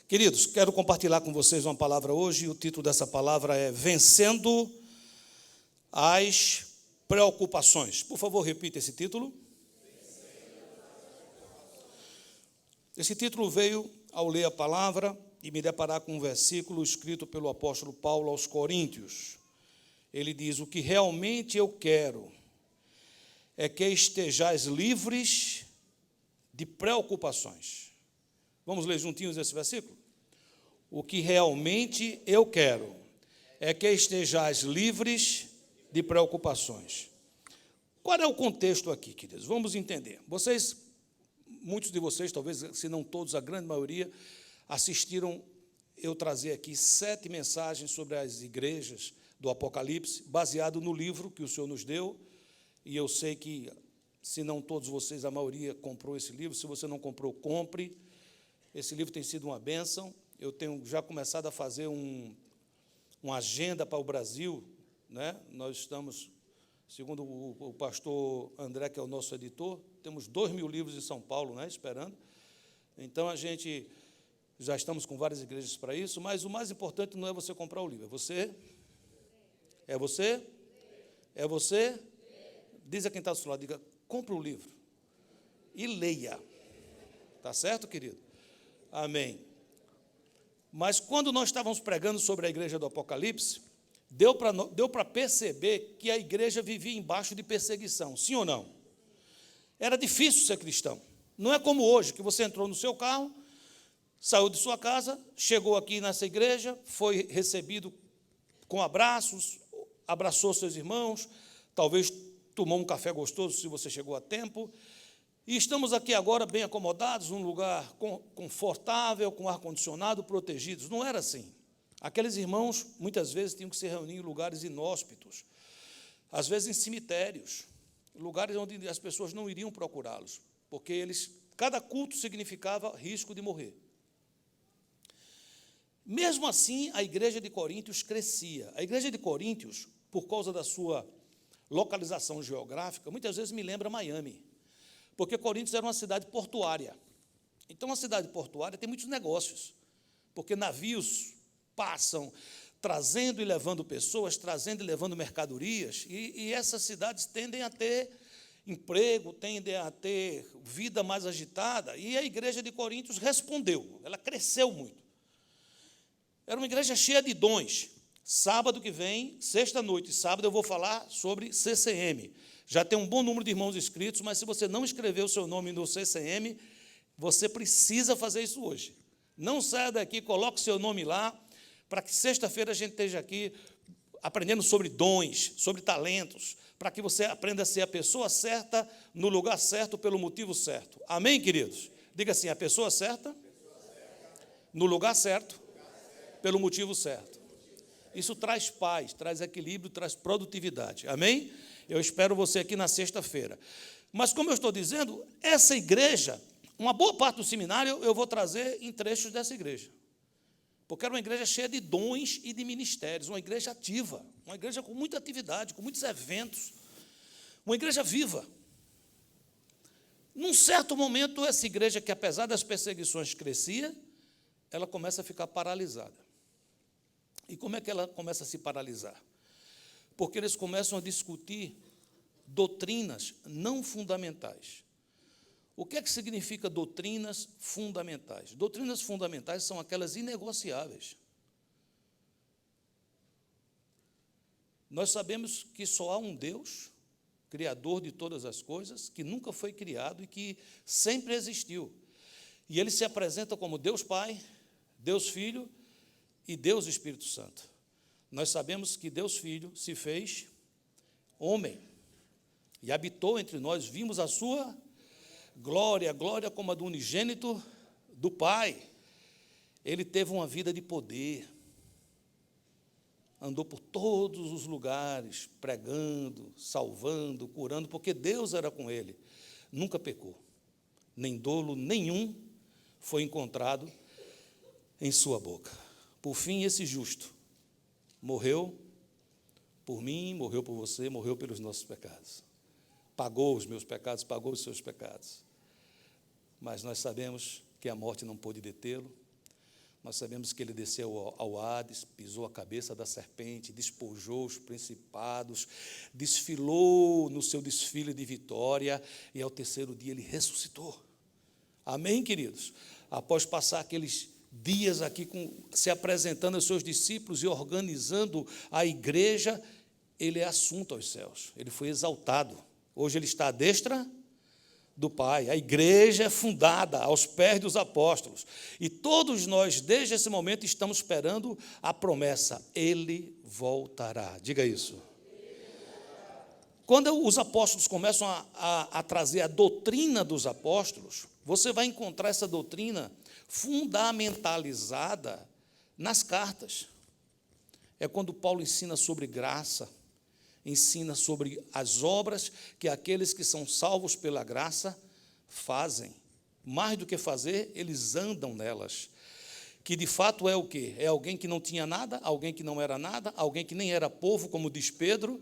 Queridos, quero compartilhar com vocês uma palavra hoje, e o título dessa palavra é Vencendo as Preocupações. Por favor, repita esse título. Esse título veio ao ler a palavra e me deparar com um versículo escrito pelo apóstolo Paulo aos Coríntios. Ele diz: o que realmente eu quero é que estejais livres de preocupações. Vamos ler juntinhos esse versículo? O que realmente eu quero é que estejais livres de preocupações. Qual é o contexto aqui, queridos? Vamos entender. Muitos de vocês, talvez, se não todos, a grande maioria, assistiram eu trazer aqui 7 mensagens sobre as igrejas do Apocalipse, baseado no livro que o Senhor nos deu, e eu sei que, se não todos vocês, a maioria comprou esse livro. Se você não comprou, compre. Esse livro tem sido uma bênção. Eu tenho já começado a fazer uma agenda para o Brasil, né? Nós estamos, segundo o pastor André, que é o nosso editor, temos 2.000 livros em São Paulo, né, esperando. Então, a gente já estamos com várias igrejas para isso, mas o mais importante não é você comprar o livro, é você. É você? É você? Diz a quem está do seu lado, diga: compre o livro e leia. Tá certo, querido? Amém. Mas quando nós estávamos pregando sobre a igreja do Apocalipse, deu para perceber que a igreja vivia embaixo de perseguição, sim ou não? Era difícil ser cristão. Não é como hoje, que você entrou no seu carro, saiu de sua casa, chegou aqui nessa igreja, foi recebido com abraços, abraçou seus irmãos, talvez tomou um café gostoso se você chegou a tempo, e estamos aqui agora bem acomodados, num lugar confortável, com ar-condicionado, protegidos. Não era assim. Aqueles irmãos, muitas vezes, tinham que se reunir em lugares inóspitos, às vezes em cemitérios, lugares onde as pessoas não iriam procurá-los, porque cada culto significava risco de morrer. Mesmo assim, a igreja de Coríntios crescia. A igreja de Coríntios, por causa da sua localização geográfica, muitas vezes me lembra Miami, porque Coríntios era uma cidade portuária. Então, uma cidade portuária tem muitos negócios, porque navios passam trazendo e levando pessoas, trazendo e levando mercadorias, e essas cidades tendem a ter emprego, tendem a ter vida mais agitada, e a igreja de Coríntios respondeu, ela cresceu muito. Era uma igreja cheia de dons. Sábado que vem, sexta-noite e sábado, eu vou falar sobre CCM. Já tem um bom número de irmãos inscritos, mas se você não escreveu o seu nome no CCM, você precisa fazer isso hoje. Não saia daqui, coloque o seu nome lá, para que sexta-feira a gente esteja aqui aprendendo sobre dons, sobre talentos, para que você aprenda a ser a pessoa certa, no lugar certo, pelo motivo certo. Amém, queridos? Diga assim: a pessoa certa, no lugar certo, pelo motivo certo. Isso traz paz, traz equilíbrio, traz produtividade. Amém? Eu espero você aqui na sexta-feira. Mas, como eu estou dizendo, essa igreja, uma boa parte do seminário eu vou trazer em trechos dessa igreja. Porque era uma igreja cheia de dons e de ministérios, uma igreja ativa, uma igreja com muita atividade, com muitos eventos, uma igreja viva. Num certo momento, essa igreja, que apesar das perseguições crescia, ela começa a ficar paralisada. E como é que ela começa a se paralisar? Porque eles começam a discutir doutrinas não fundamentais. O que é que significa doutrinas fundamentais? Doutrinas fundamentais são aquelas inegociáveis. Nós sabemos que só há um Deus, Criador de todas as coisas, que nunca foi criado e que sempre existiu. E ele se apresenta como Deus Pai, Deus Filho e Deus Espírito Santo. Nós sabemos que Deus Filho se fez homem e habitou entre nós, vimos a sua glória, glória como a do unigênito do Pai. Ele teve uma vida de poder, andou por todos os lugares, pregando, salvando, curando, porque Deus era com ele. Nunca pecou, nem dolo nenhum foi encontrado em sua boca. Por fim, esse justo morreu por mim, morreu por você, morreu pelos nossos pecados. Pagou os meus pecados, pagou os seus pecados. Mas nós sabemos que a morte não pôde detê-lo. Nós sabemos que ele desceu ao Hades, pisou a cabeça da serpente, despojou os principados, desfilou no seu desfile de vitória, e ao terceiro dia ele ressuscitou. Amém, queridos? Após passar aqueles dias aqui se apresentando aos seus discípulos e organizando a igreja, ele é assunto aos céus, ele foi exaltado. Hoje ele está à destra do Pai. A igreja é fundada aos pés dos apóstolos. E todos nós, desde esse momento, estamos esperando a promessa: ele voltará. Diga isso. Quando os apóstolos começam a trazer a doutrina dos apóstolos, você vai encontrar essa doutrina fundamentalizada nas cartas. É quando Paulo ensina sobre graça, ensina sobre as obras que aqueles que são salvos pela graça fazem. Mais do que fazer, eles andam nelas. Que de fato é o quê? É alguém que não tinha nada, alguém que não era nada, alguém que nem era povo, como diz Pedro,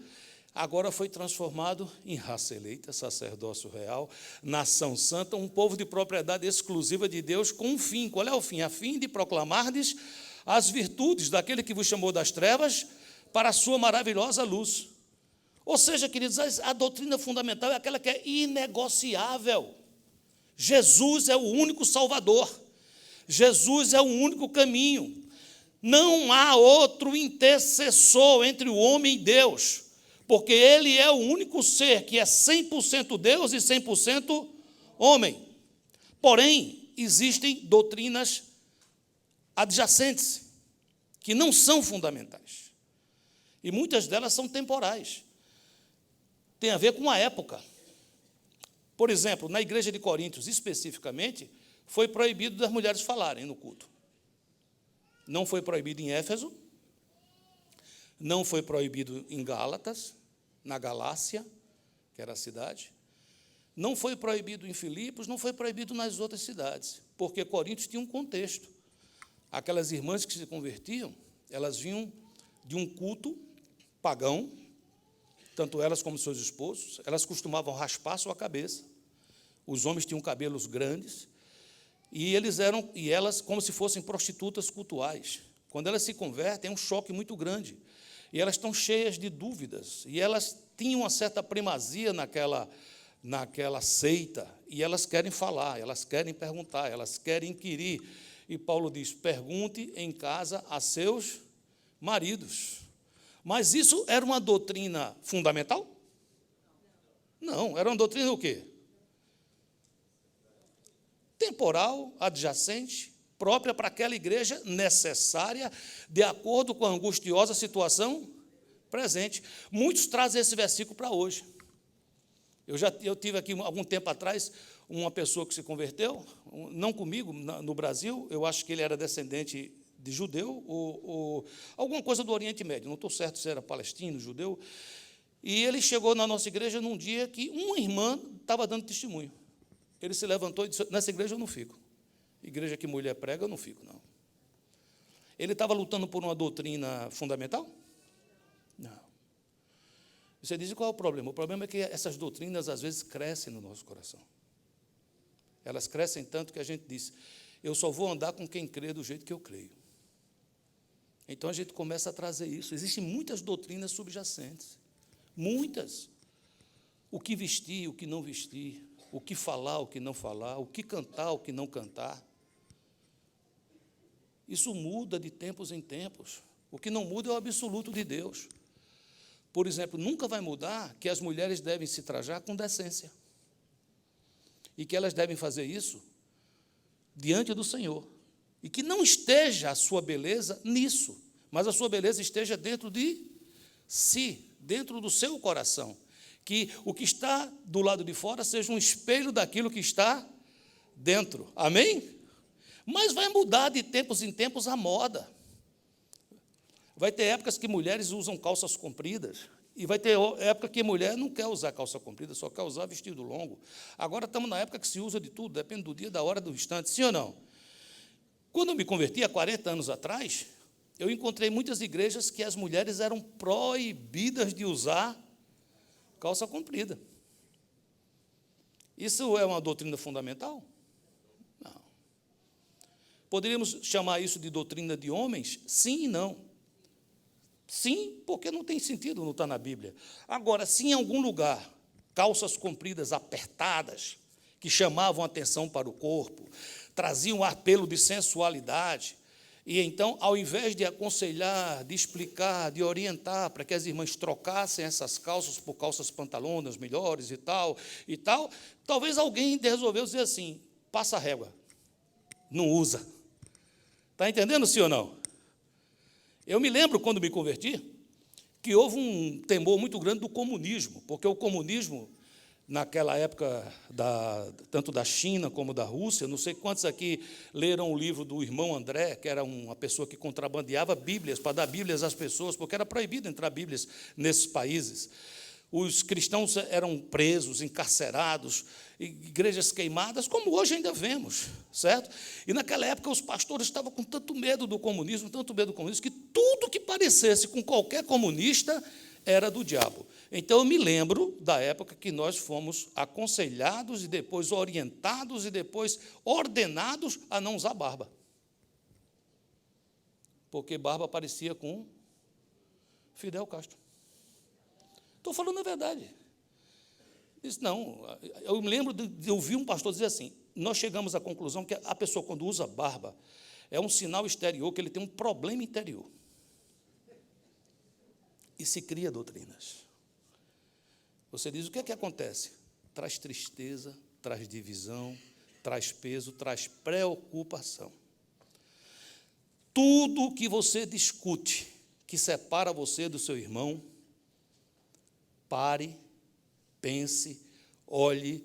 agora foi transformado em raça eleita, sacerdócio real, nação santa, um povo de propriedade exclusiva de Deus, com um fim. Qual é o fim? A fim de proclamardes as virtudes daquele que vos chamou das trevas para a sua maravilhosa luz. Ou seja, queridos, a doutrina fundamental é aquela que é inegociável. Jesus é o único Salvador. Jesus é o único caminho. Não há outro intercessor entre o homem e Deus, porque ele é o único ser que é 100% Deus e 100% homem. Porém, existem doutrinas adjacentes, que não são fundamentais. E muitas delas são temporais. Tem a ver com a época. Por exemplo, na igreja de Coríntios, especificamente, foi proibido das mulheres falarem no culto. Não foi proibido em Éfeso, não foi proibido em Gálatas, na Galácia, que era a cidade, não foi proibido em Filipos, não foi proibido nas outras cidades, porque Coríntios tinha um contexto. Aquelas irmãs que se convertiam, elas vinham de um culto pagão, tanto elas como seus esposos, elas costumavam raspar sua cabeça, os homens tinham cabelos grandes, e elas como se fossem prostitutas cultuais. Quando elas se convertem, é um choque muito grande, e elas estão cheias de dúvidas, e elas tinham uma certa primazia naquela seita, e elas querem falar, elas querem perguntar, elas querem inquirir, e Paulo diz: pergunte em casa a seus maridos. Mas isso era uma doutrina fundamental? Não, era uma doutrina o quê? Temporal, adjacente, própria para aquela igreja, necessária, de acordo com a angustiosa situação presente. Muitos trazem esse versículo para hoje. Eu tive aqui, algum tempo atrás, uma pessoa que se converteu, não comigo, no Brasil, eu acho que ele era descendente de judeu, ou alguma coisa do Oriente Médio, não estou certo se era palestino, judeu, e ele chegou na nossa igreja num dia que uma irmã estava dando testemunho. Ele se levantou e disse: nessa igreja eu não fico. Igreja que mulher prega, eu não fico, não. Ele estava lutando por uma doutrina fundamental? Não. Você diz: qual é o problema? O problema é que essas doutrinas, às vezes, crescem no nosso coração. Elas crescem tanto que a gente diz: eu só vou andar com quem crê do jeito que eu creio. Então, a gente começa a trazer isso. Existem muitas doutrinas subjacentes. Muitas. O que vestir, o que não vestir, o que falar, o que não falar, o que cantar, o que não cantar. Isso muda de tempos em tempos. O que não muda é o absoluto de Deus. Por exemplo, nunca vai mudar que as mulheres devem se trajar com decência. E que elas devem fazer isso diante do Senhor. E que não esteja a sua beleza nisso, mas a sua beleza esteja dentro de si, dentro do seu coração. Que o que está do lado de fora seja um espelho daquilo que está dentro. Amém? Mas vai mudar de tempos em tempos a moda. Vai ter épocas que mulheres usam calças compridas, e vai ter época que mulher não quer usar calça comprida, só quer usar vestido longo. Agora estamos na época que se usa de tudo, depende do dia, da hora, do instante, sim ou não? Quando eu me converti, há 40 anos atrás, eu encontrei muitas igrejas que as mulheres eram proibidas de usar calça comprida. Isso é uma doutrina fundamental? Não. Poderíamos chamar isso de doutrina de homens? Sim e não. Sim, porque não tem sentido, não está na Bíblia. Agora, se em algum lugar, calças compridas apertadas, que chamavam atenção para o corpo, traziam um apelo de sensualidade, e então, ao invés de aconselhar, de explicar, de orientar, para que as irmãs trocassem essas calças por calças pantalonas melhores e tal, talvez alguém resolveu dizer assim, passa a régua, não usa. Está entendendo, sim ou não? Eu me lembro, quando me converti, que houve um temor muito grande do comunismo, porque o comunismo, naquela época, tanto da China como da Rússia, não sei quantos aqui leram o livro do irmão André, que era uma pessoa que contrabandeava Bíblias, para dar Bíblias às pessoas, porque era proibido entrar Bíblias nesses países. Os cristãos eram presos, encarcerados, igrejas queimadas, como hoje ainda vemos, certo? E naquela época os pastores estavam com tanto medo do comunismo, que tudo que parecesse com qualquer comunista era do diabo. Então eu me lembro da época que nós fomos aconselhados e depois orientados e depois ordenados a não usar barba. Porque barba parecia com Fidel Castro. Estou falando a verdade. Isso não, eu me lembro de ouvir um pastor dizer assim, nós chegamos à conclusão que a pessoa, quando usa barba, é um sinal exterior que ele tem um problema interior. E se cria doutrinas. Você diz, o que é que acontece? Traz tristeza, traz divisão, traz peso, traz preocupação. Tudo que você discute, que separa você do seu irmão, pare, pense, olhe,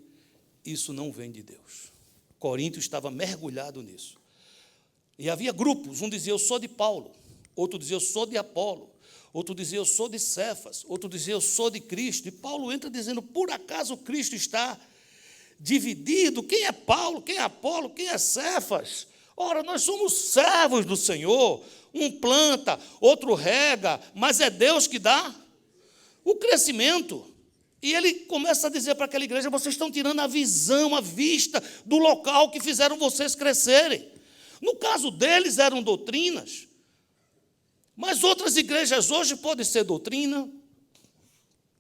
isso não vem de Deus. Coríntio estava mergulhado nisso. E havia grupos, um dizia, eu sou de Paulo, outro dizia, eu sou de Apolo, outro dizia, eu sou de Cefas, outro dizia, eu sou de Cristo. E Paulo entra dizendo, por acaso Cristo está dividido? Quem é Paulo? Quem é Apolo? Quem é Cefas? Ora, nós somos servos do Senhor, um planta, outro rega, mas é Deus que dá o crescimento. E ele começa a dizer para aquela igreja, vocês estão tirando a visão, a vista do local que fizeram vocês crescerem. No caso deles eram doutrinas, mas outras igrejas hoje podem ser doutrina,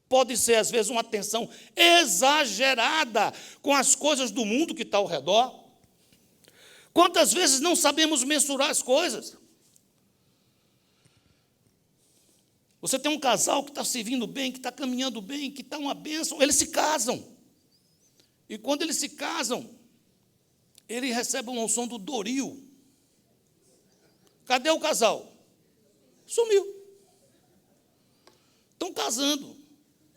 pode ser às vezes uma atenção exagerada com as coisas do mundo que está ao redor. Quantas vezes não sabemos mensurar as coisas? Você tem um casal que está servindo bem, que está caminhando bem, que está uma bênção, eles se casam. E quando eles se casam, ele recebe uma unção do Doril. Cadê o casal? Sumiu. Estão casando.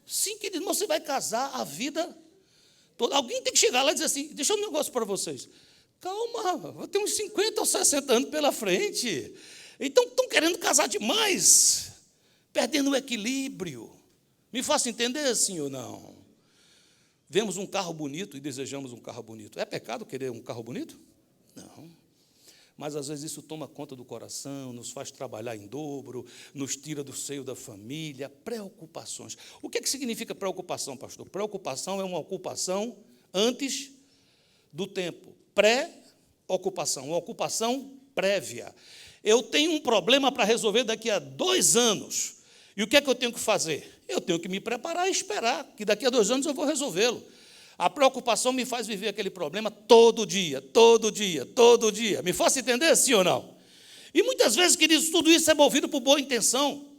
Sim, querido, você vai casar a vida toda. Alguém tem que chegar lá e dizer assim, deixa um negócio para vocês. Calma, vou ter uns 50 ou 60 anos pela frente. Então, estão querendo casar demais, perdendo o equilíbrio. Me faça entender, sim ou não? Vemos um carro bonito e desejamos um carro bonito. É pecado querer um carro bonito? Não. Mas, às vezes, isso toma conta do coração, nos faz trabalhar em dobro, nos tira do seio da família, preocupações. O que significa preocupação, pastor? Preocupação é uma ocupação antes do tempo. Pré-ocupação, uma ocupação prévia. Eu tenho um problema para resolver daqui a 2 anos. E o que é que eu tenho que fazer? Eu tenho que me preparar e esperar, que daqui a 2 anos eu vou resolvê-lo. A preocupação me faz viver aquele problema todo dia, todo dia, todo dia. Me faça entender, sim ou não? E muitas vezes, queridos, tudo isso é movido por boa intenção.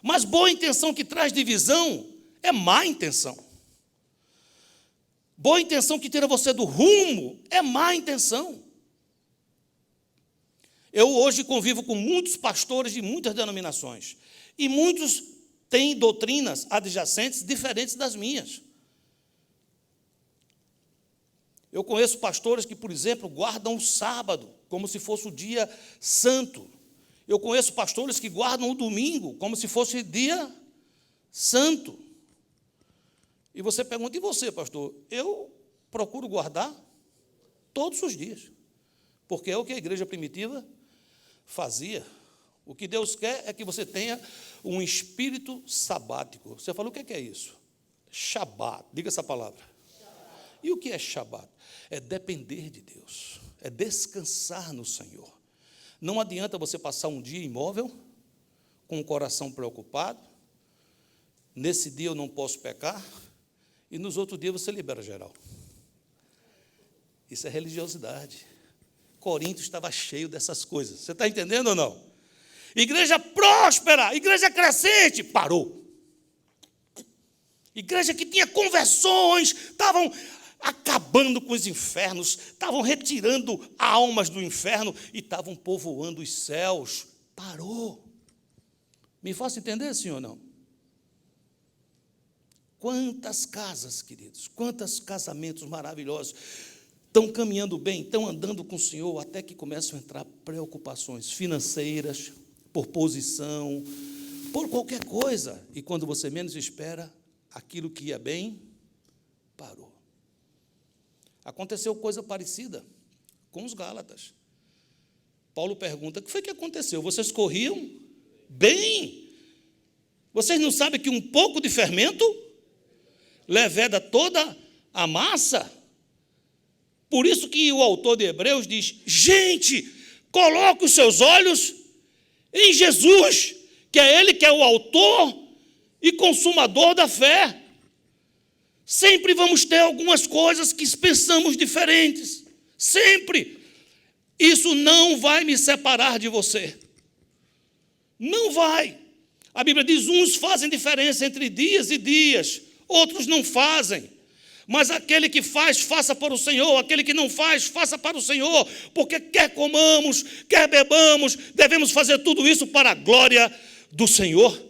Mas boa intenção que traz divisão é má intenção. Boa intenção que tira você do rumo é má intenção. Eu hoje convivo com muitos pastores de muitas denominações. E muitos têm doutrinas adjacentes diferentes das minhas. Eu conheço pastores que, por exemplo, guardam o sábado como se fosse o dia santo. Eu conheço pastores que guardam o domingo como se fosse dia santo. E você pergunta, e você, pastor? Eu procuro guardar todos os dias, porque é o que a igreja primitiva fazia. O que Deus quer é que você tenha um espírito sabático. Você falou, o que é isso? Shabat, diga essa palavra. E o que é Shabat? É depender de Deus, é descansar no Senhor. Não adianta você passar um dia imóvel, com o coração preocupado, nesse dia eu não posso pecar, e nos outros dias você libera geral. Isso é religiosidade. Corinto estava cheio dessas coisas. Você está entendendo ou não? Igreja próspera, igreja crescente, parou. Igreja que tinha conversões, estavam acabando com os infernos, estavam retirando almas do inferno e estavam povoando os céus. Parou. Me faça entender, sim ou não? Quantas casas, queridos, quantos casamentos maravilhosos estão caminhando bem, estão andando com o Senhor, até que começam a entrar preocupações financeiras, por posição, por qualquer coisa. E quando você menos espera, aquilo que ia bem, parou. Aconteceu coisa parecida com os Gálatas. Paulo pergunta: o que foi que aconteceu? Vocês corriam bem? Vocês não sabem que um pouco de fermento leveda toda a massa? Por isso que o autor de Hebreus diz: gente, coloque os seus olhos em Jesus, que é Ele que é o autor e consumador da fé. Sempre vamos ter algumas coisas que pensamos diferentes, sempre. Isso não vai me separar de você, não vai. A Bíblia diz: uns fazem diferença entre dias e dias, outros não fazem. Mas aquele que faz, faça para o Senhor. Aquele que não faz, faça para o Senhor. Porque quer comamos, quer bebamos, devemos fazer tudo isso para a glória do Senhor.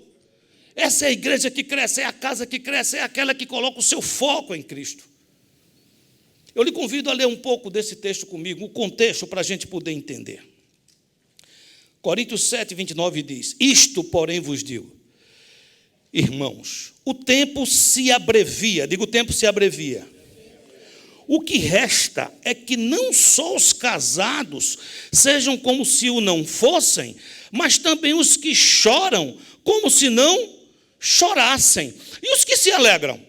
Essa é a igreja que cresce, é a casa que cresce, é aquela que coloca o seu foco em Cristo. Eu lhe convido a ler um pouco desse texto comigo, o contexto, para a gente poder entender. Coríntios 7, 29 diz: isto, porém, vos digo, irmãos, o tempo se abrevia, digo, o tempo se abrevia. O que resta é que não só os casados sejam como se o não fossem, mas também os que choram como se não chorassem. E os que se alegram?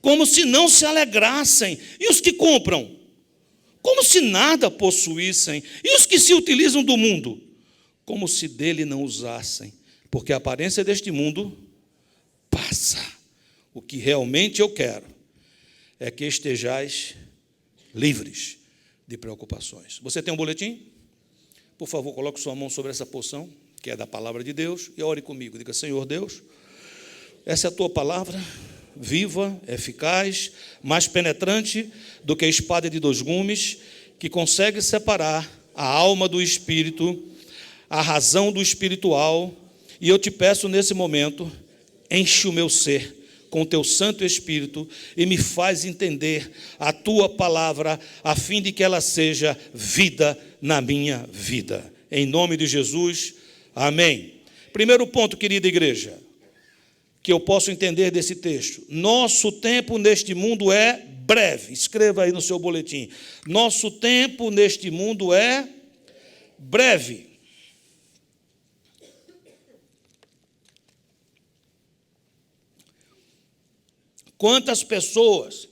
Como se não se alegrassem. E os que compram? Como se nada possuíssem. E os que se utilizam do mundo? Como se dele não usassem. Porque a aparência deste mundo passa. O que realmente eu quero é que estejais livres de preocupações. Você tem um boletim? Por favor, coloque sua mão sobre essa porção, que é da palavra de Deus, e ore comigo. Diga: Senhor Deus, essa é a tua palavra, viva, eficaz, mais penetrante do que a espada de dois gumes, que consegue separar a alma do espírito, a razão do espiritual. E eu te peço nesse momento, enche o meu ser com o teu Santo Espírito e me faz entender a tua palavra, a fim de que ela seja vida na minha vida. Em nome de Jesus, amém. Primeiro ponto, querida igreja, que eu posso entender desse texto: nosso tempo neste mundo é breve. Escreva aí no seu boletim: nosso tempo neste mundo é breve. Quantas pessoas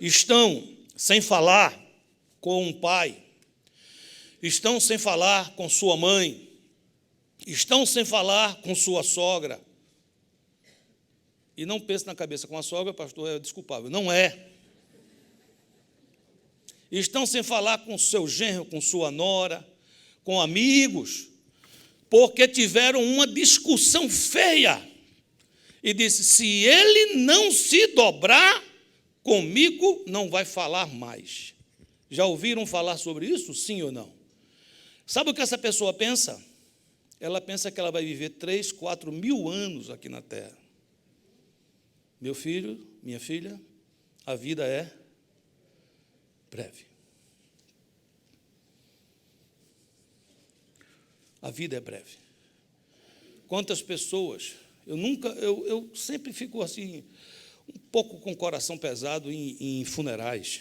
estão sem falar com um pai, estão sem falar com sua mãe, estão sem falar com sua sogra? E não pense na cabeça: com a sogra, pastor, é desculpável. Não é. Estão sem falar com seu genro, com sua nora, com amigos, porque tiveram uma discussão feia. E disse: se ele não se dobrar, comigo não vai falar mais. Já ouviram falar sobre isso? Sim ou não? Sabe o que essa pessoa pensa? Ela pensa que ela vai viver 3, 4 mil anos aqui na terra. Meu filho, minha filha, a vida é breve. A vida é breve. Quantas pessoas... Eu sempre fico assim, um pouco com o coração pesado em funerais.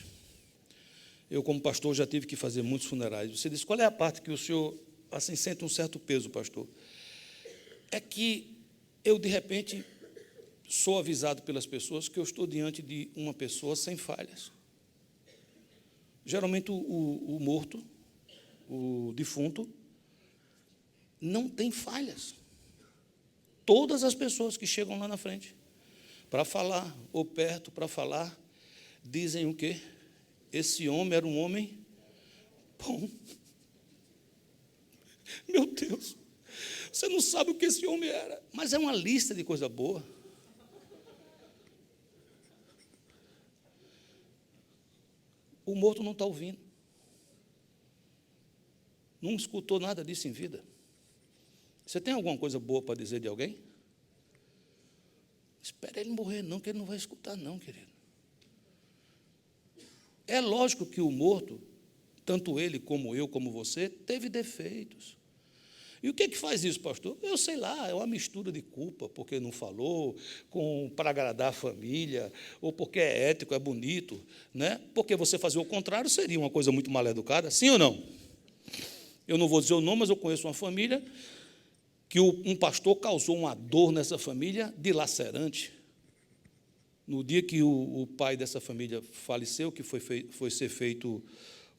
Eu, como pastor, já tive que fazer muitos funerais. Você diz: qual é a parte que o senhor assim sente um certo peso, pastor? É que eu, de repente, sou avisado pelas pessoas que eu estou diante de uma pessoa sem falhas. Geralmente o morto o defunto, não tem falhas. Todas as pessoas que chegam lá na frente para falar, ou perto para falar, dizem o quê? Esse homem era um homem bom. Meu Deus, você não sabe o que esse homem era, mas é uma lista de coisa boa. O morto não está ouvindo. Não escutou nada disso em vida. Você tem alguma coisa boa para dizer de alguém? Espera ele morrer, não, que ele não vai escutar, não, querido. É lógico que o morto, tanto ele como eu, como você, teve defeitos. E o que é que faz isso, pastor? Eu sei lá, é uma mistura de culpa, porque não falou, para agradar a família, ou porque é ético, é bonito, né? Porque você fazer o contrário seria uma coisa muito mal educada, sim ou não? Eu não vou dizer o nome, mas eu conheço uma família que um pastor causou uma dor nessa família dilacerante. No dia que o pai dessa família faleceu, que foi ser feito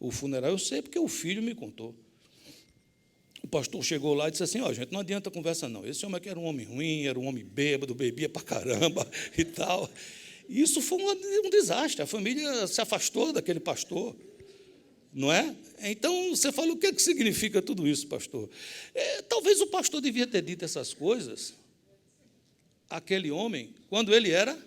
o funeral, eu sei porque o filho me contou. O pastor chegou lá e disse assim, gente, não adianta conversa não, esse homem aqui era um homem ruim, era um homem bêbado, bebia para caramba e tal. E isso foi um desastre, a família se afastou daquele pastor, não é? Então, você fala, o que é que significa tudo isso, pastor? Talvez o pastor devia ter dito essas coisas àquele homem, quando ele era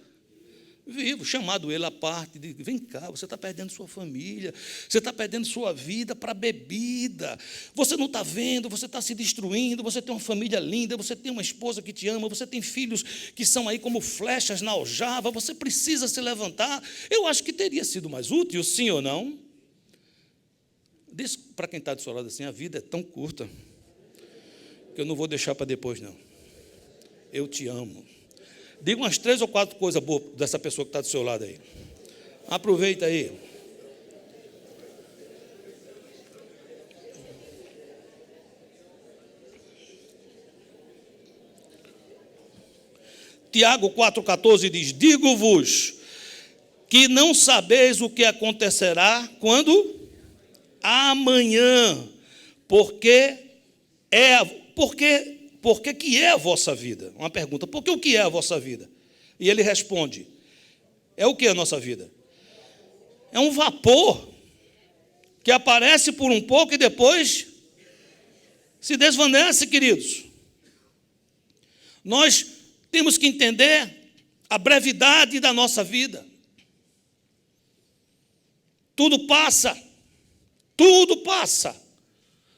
vivo, chamado ele à parte, de vem cá, você está perdendo sua família, você está perdendo sua vida para bebida, você não está vendo, você está se destruindo, você tem uma família linda, você tem uma esposa que te ama, você tem filhos que são aí como flechas na aljava, você precisa se levantar. Eu acho que teria sido mais útil, sim ou não? Diz para quem está do seu lado assim, a vida é tão curta, que eu não vou deixar para depois, não. Eu te amo. Diga umas 3 ou 4 coisas boas dessa pessoa que está do seu lado aí. Aproveita aí. Tiago 4,14 diz, digo-vos que não sabeis o que acontecerá quando? Amanhã. Porque que é a vossa vida? Uma pergunta, por que o que é a vossa vida? E ele responde, é o que a nossa vida? É um vapor que aparece por um pouco e depois se desvanece, queridos. Nós temos que entender a brevidade da nossa vida. Tudo passa,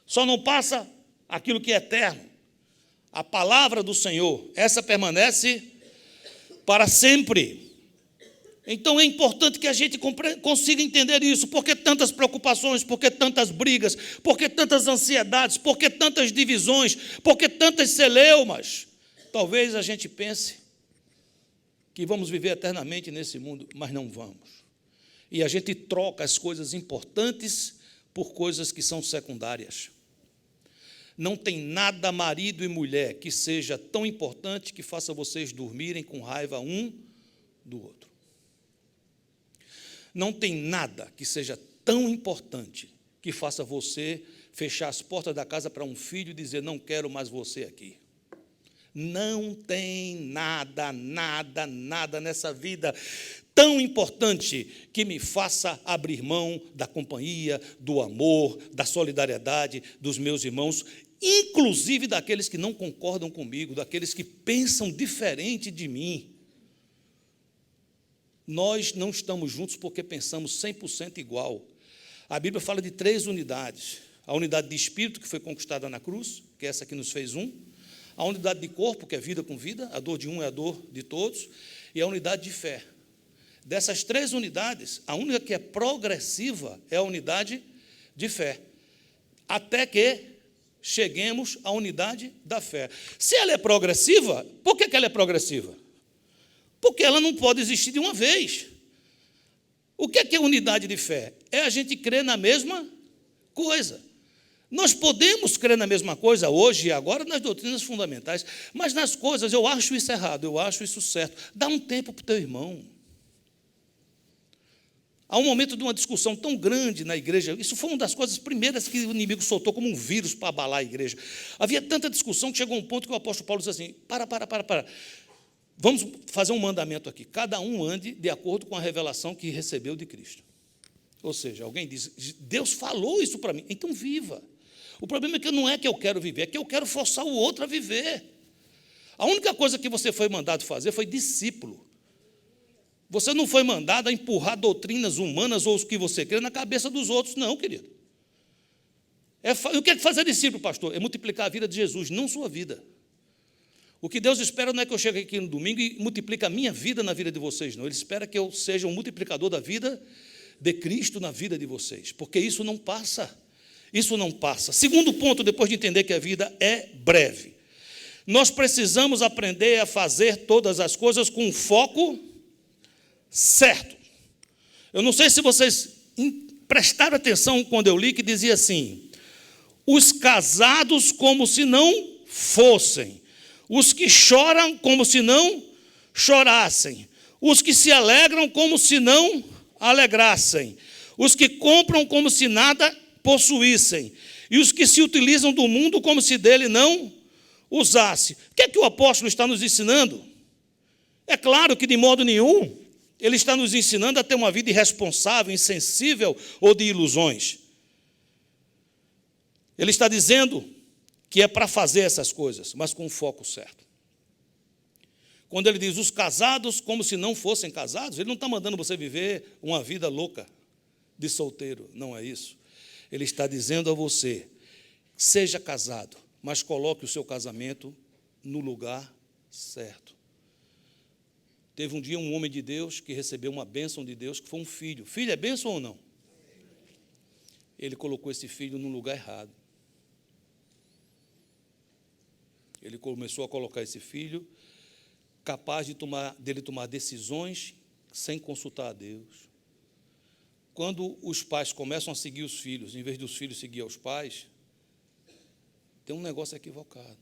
só não passa aquilo que é eterno. A palavra do Senhor, essa permanece para sempre. Então é importante que a gente consiga entender isso. Por que tantas preocupações? Por que tantas brigas? Por que tantas ansiedades? Por que tantas divisões? Por que tantas celeumas? Talvez a gente pense que vamos viver eternamente nesse mundo, mas não vamos. E a gente troca as coisas importantes por coisas que são secundárias. Não tem nada, marido e mulher, que seja tão importante que faça vocês dormirem com raiva um do outro. Não tem nada que seja tão importante que faça você fechar as portas da casa para um filho e dizer, não quero mais você aqui. Não tem nada nessa vida tão importante que me faça abrir mão da companhia, do amor, da solidariedade dos meus irmãos, inclusive daqueles que não concordam comigo, daqueles que pensam diferente de mim. Nós não estamos juntos porque pensamos 100% igual. A Bíblia fala de 3 unidades. A unidade de espírito, que foi conquistada na cruz, que é essa que nos fez um. A unidade de corpo, que é vida com vida, a dor de um é a dor de todos. E a unidade de fé. Dessas 3 unidades, a única que é progressiva é a unidade de fé. Até que cheguemos à unidade da fé. Se ela é progressiva, por que ela é progressiva? Porque ela não pode existir de uma vez. O que é unidade de fé? É a gente crer na mesma coisa. Nós podemos crer na mesma coisa hoje e agora nas doutrinas fundamentais, mas nas coisas eu acho isso errado, eu acho isso certo. Dá um tempo para o teu irmão. Há um momento de uma discussão tão grande na igreja, isso foi uma das coisas primeiras que o inimigo soltou como um vírus para abalar a igreja. Havia tanta discussão que chegou um ponto que o apóstolo Paulo disse assim, para. Vamos fazer um mandamento aqui. Cada um ande de acordo com a revelação que recebeu de Cristo. Ou seja, alguém diz, Deus falou isso para mim, então viva. O problema é que não é que eu quero viver, é que eu quero forçar o outro a viver. A única coisa que você foi mandado fazer foi discípulo. Você não foi mandado a empurrar doutrinas humanas ou os que você crê na cabeça dos outros, não, querido. O que é fazer discípulo, pastor? É multiplicar a vida de Jesus, não sua vida. O que Deus espera não é que eu chegue aqui no domingo e multiplique a minha vida na vida de vocês, não. Ele espera que eu seja um multiplicador da vida de Cristo na vida de vocês, porque isso não passa. Isso não passa. Segundo ponto, depois de entender que a vida é breve, nós precisamos aprender a fazer todas as coisas com um foco certo. Eu não sei se vocês prestaram atenção quando eu li que dizia assim, os casados como se não fossem, os que choram como se não chorassem, os que se alegram como se não alegrassem, os que compram como se nada possuíssem, e os que se utilizam do mundo como se dele não usasse. O que é que o apóstolo está nos ensinando? É claro que de modo nenhum ele está nos ensinando a ter uma vida irresponsável, insensível ou de ilusões. Ele está dizendo que é para fazer essas coisas, mas com o foco certo. Quando ele diz os casados como se não fossem casados, ele não está mandando você viver uma vida louca de solteiro, não é isso. Ele está dizendo a você, seja casado, mas coloque o seu casamento no lugar certo. Teve um dia um homem de Deus que recebeu uma bênção de Deus, que foi um filho. Filho é bênção ou não? Ele colocou esse filho no lugar errado. Ele começou a colocar esse filho capaz dele tomar decisões sem consultar a Deus. Quando os pais começam a seguir os filhos, em vez dos filhos seguir aos pais, tem um negócio equivocado.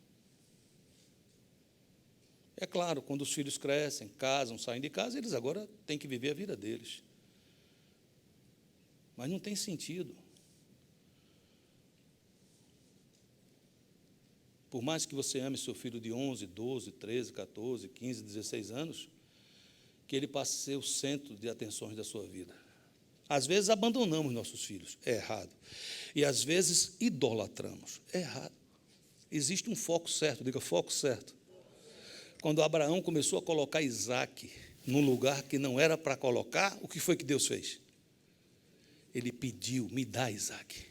É claro, quando os filhos crescem, casam, saem de casa, eles agora têm que viver a vida deles. Mas não tem sentido. Por mais que você ame seu filho de 11, 12, 13, 14, 15, 16 anos, que ele passe a ser o centro de atenções da sua vida. Às vezes abandonamos nossos filhos, é errado. E às vezes idolatramos, é errado. Existe um foco certo, diga foco certo. Quando Abraão começou a colocar Isaac num lugar que não era para colocar, o que foi que Deus fez? Ele pediu, me dá Isaac.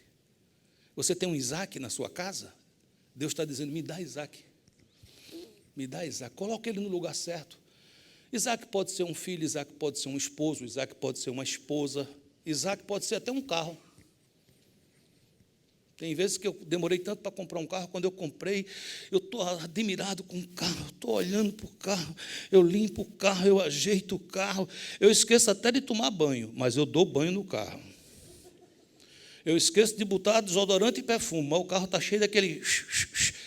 Você tem um Isaac na sua casa? Deus está dizendo, me dá Isaac. Me dá Isaac, coloca ele no lugar certo. Isaac pode ser um filho, Isaac pode ser um esposo, Isaac pode ser uma esposa, Isaac pode ser até um carro. Tem vezes que eu demorei tanto para comprar um carro, quando eu comprei, eu estou admirado com o carro, estou olhando para o carro, eu limpo o carro, eu ajeito o carro, eu esqueço até de tomar banho, mas eu dou banho no carro. Eu esqueço de botar desodorante e perfume, mas o carro está cheio daquele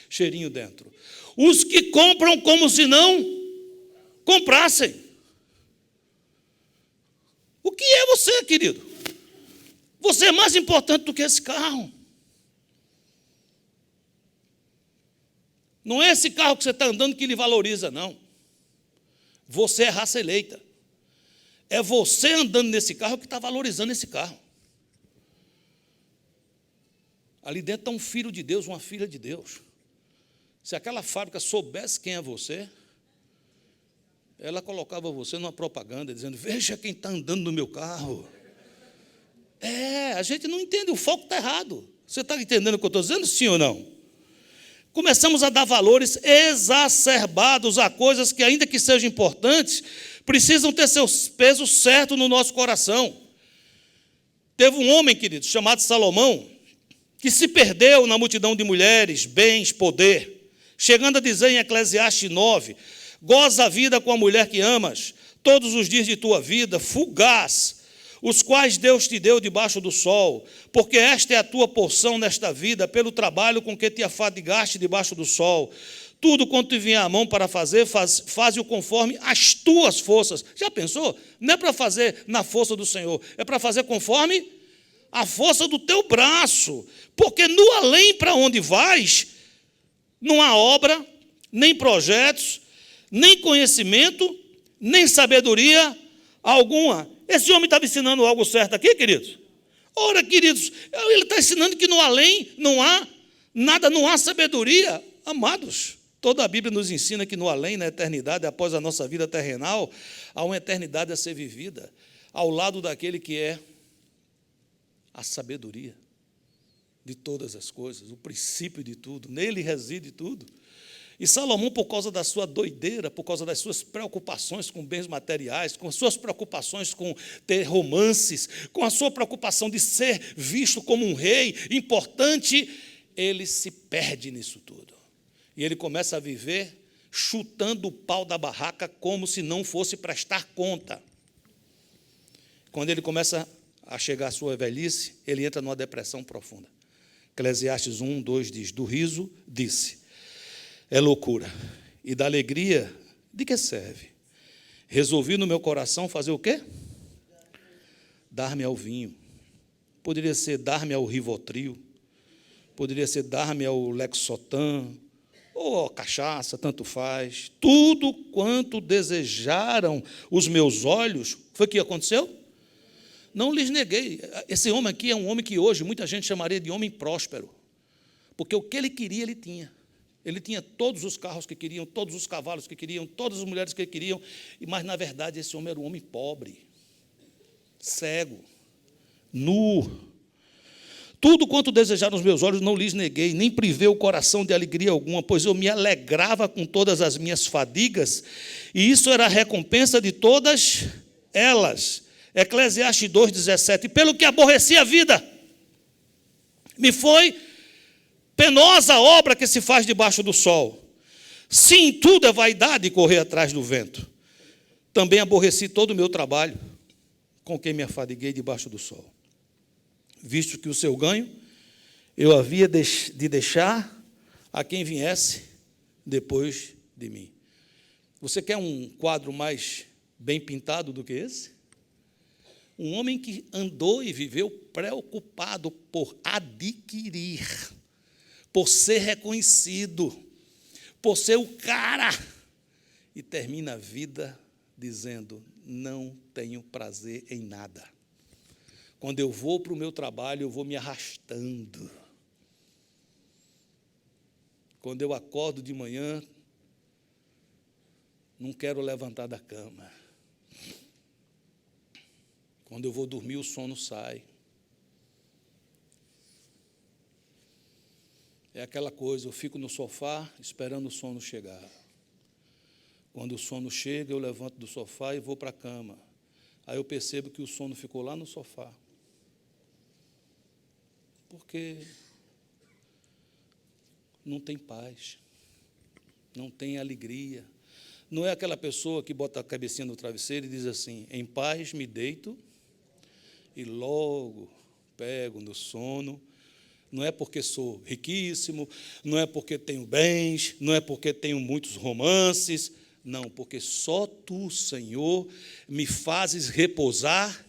cheirinho dentro. Os que compram como se não comprassem. O que é você, querido? Você é mais importante do que esse carro. Não é esse carro que você está andando que lhe valoriza, não. Você é raça eleita. É você andando nesse carro que está valorizando esse carro. Ali dentro está um filho de Deus, uma filha de Deus. Se aquela fábrica soubesse quem é você, ela colocava você numa propaganda, dizendo, veja quem está andando no meu carro. A gente não entende, o foco está errado. Você está entendendo o que eu estou dizendo, sim ou não? Começamos a dar valores exacerbados a coisas que, ainda que sejam importantes, precisam ter seus pesos certos no nosso coração. Teve um homem, querido, chamado Salomão, que se perdeu na multidão de mulheres, bens, poder, chegando a dizer em Eclesiastes 9, goza a vida com a mulher que amas, todos os dias de tua vida, fugaz, os quais Deus te deu debaixo do sol, porque esta é a tua porção nesta vida, pelo trabalho com que te afadigaste debaixo do sol. Tudo quanto te vier à mão para fazer, faze-o conforme as tuas forças. Já pensou? Não é para fazer na força do Senhor, é para fazer conforme a força do teu braço. Porque no além para onde vais, não há obra, nem projetos, nem conhecimento, nem sabedoria alguma. Esse homem estava ensinando algo certo aqui, queridos? Ora, queridos, ele está ensinando que no além não há nada, não há sabedoria. Amados, toda a Bíblia nos ensina que no além, na eternidade, após a nossa vida terrenal, há uma eternidade a ser vivida, ao lado daquele que é a sabedoria de todas as coisas, o princípio de tudo, nele reside tudo. E Salomão, por causa da sua doideira, por causa das suas preocupações com bens materiais, com as suas preocupações com ter romances, com a sua preocupação de ser visto como um rei importante, ele se perde nisso tudo. E ele começa a viver chutando o pau da barraca como se não fosse prestar conta. Quando ele começa a chegar à sua velhice, ele entra numa depressão profunda. Eclesiastes 1:2 diz, do riso, disse, é loucura. E da alegria, de que serve? Resolvi no meu coração fazer o quê? Dar-me ao vinho. Poderia ser dar-me ao Rivotril. Poderia ser dar-me ao Lexotan. Ou a cachaça, tanto faz. Tudo quanto desejaram os meus olhos. Foi o que aconteceu? Não lhes neguei. Esse homem aqui é um homem que hoje muita gente chamaria de homem próspero. Porque o que ele queria, ele tinha. Ele tinha todos os carros que queriam, todos os cavalos que queriam, todas as mulheres que queriam, mas, na verdade, esse homem era um homem pobre, cego, nu. Tudo quanto desejaram os meus olhos não lhes neguei, nem privei o coração de alegria alguma, pois eu me alegrava com todas as minhas fadigas, e isso era a recompensa de todas elas. Eclesiastes 2:17, pelo que aborreci a vida, me foi penosa obra que se faz debaixo do sol. Sim, tudo é vaidade correr atrás do vento. Também aborreci todo o meu trabalho, com quem me afadiguei debaixo do sol. Visto que o seu ganho eu havia de deixar a quem viesse depois de mim. Você quer um quadro mais bem pintado do que esse? Um homem que andou e viveu preocupado por adquirir, por ser reconhecido, por ser o cara, e termina a vida dizendo, não tenho prazer em nada. Quando eu vou para o meu trabalho, eu vou me arrastando. Quando eu acordo de manhã, não quero levantar da cama. Quando eu vou dormir, o sono sai. É aquela coisa, eu fico no sofá esperando o sono chegar. Quando o sono chega, eu levanto do sofá e vou para a cama. Aí eu percebo que o sono ficou lá no sofá. Porque não tem paz, não tem alegria. Não é aquela pessoa que bota a cabecinha no travesseiro e diz assim, em paz me deito e logo pego no sono. Não é porque sou riquíssimo, não é porque tenho bens, não é porque tenho muitos romances, não, porque só tu, Senhor, me fazes repousar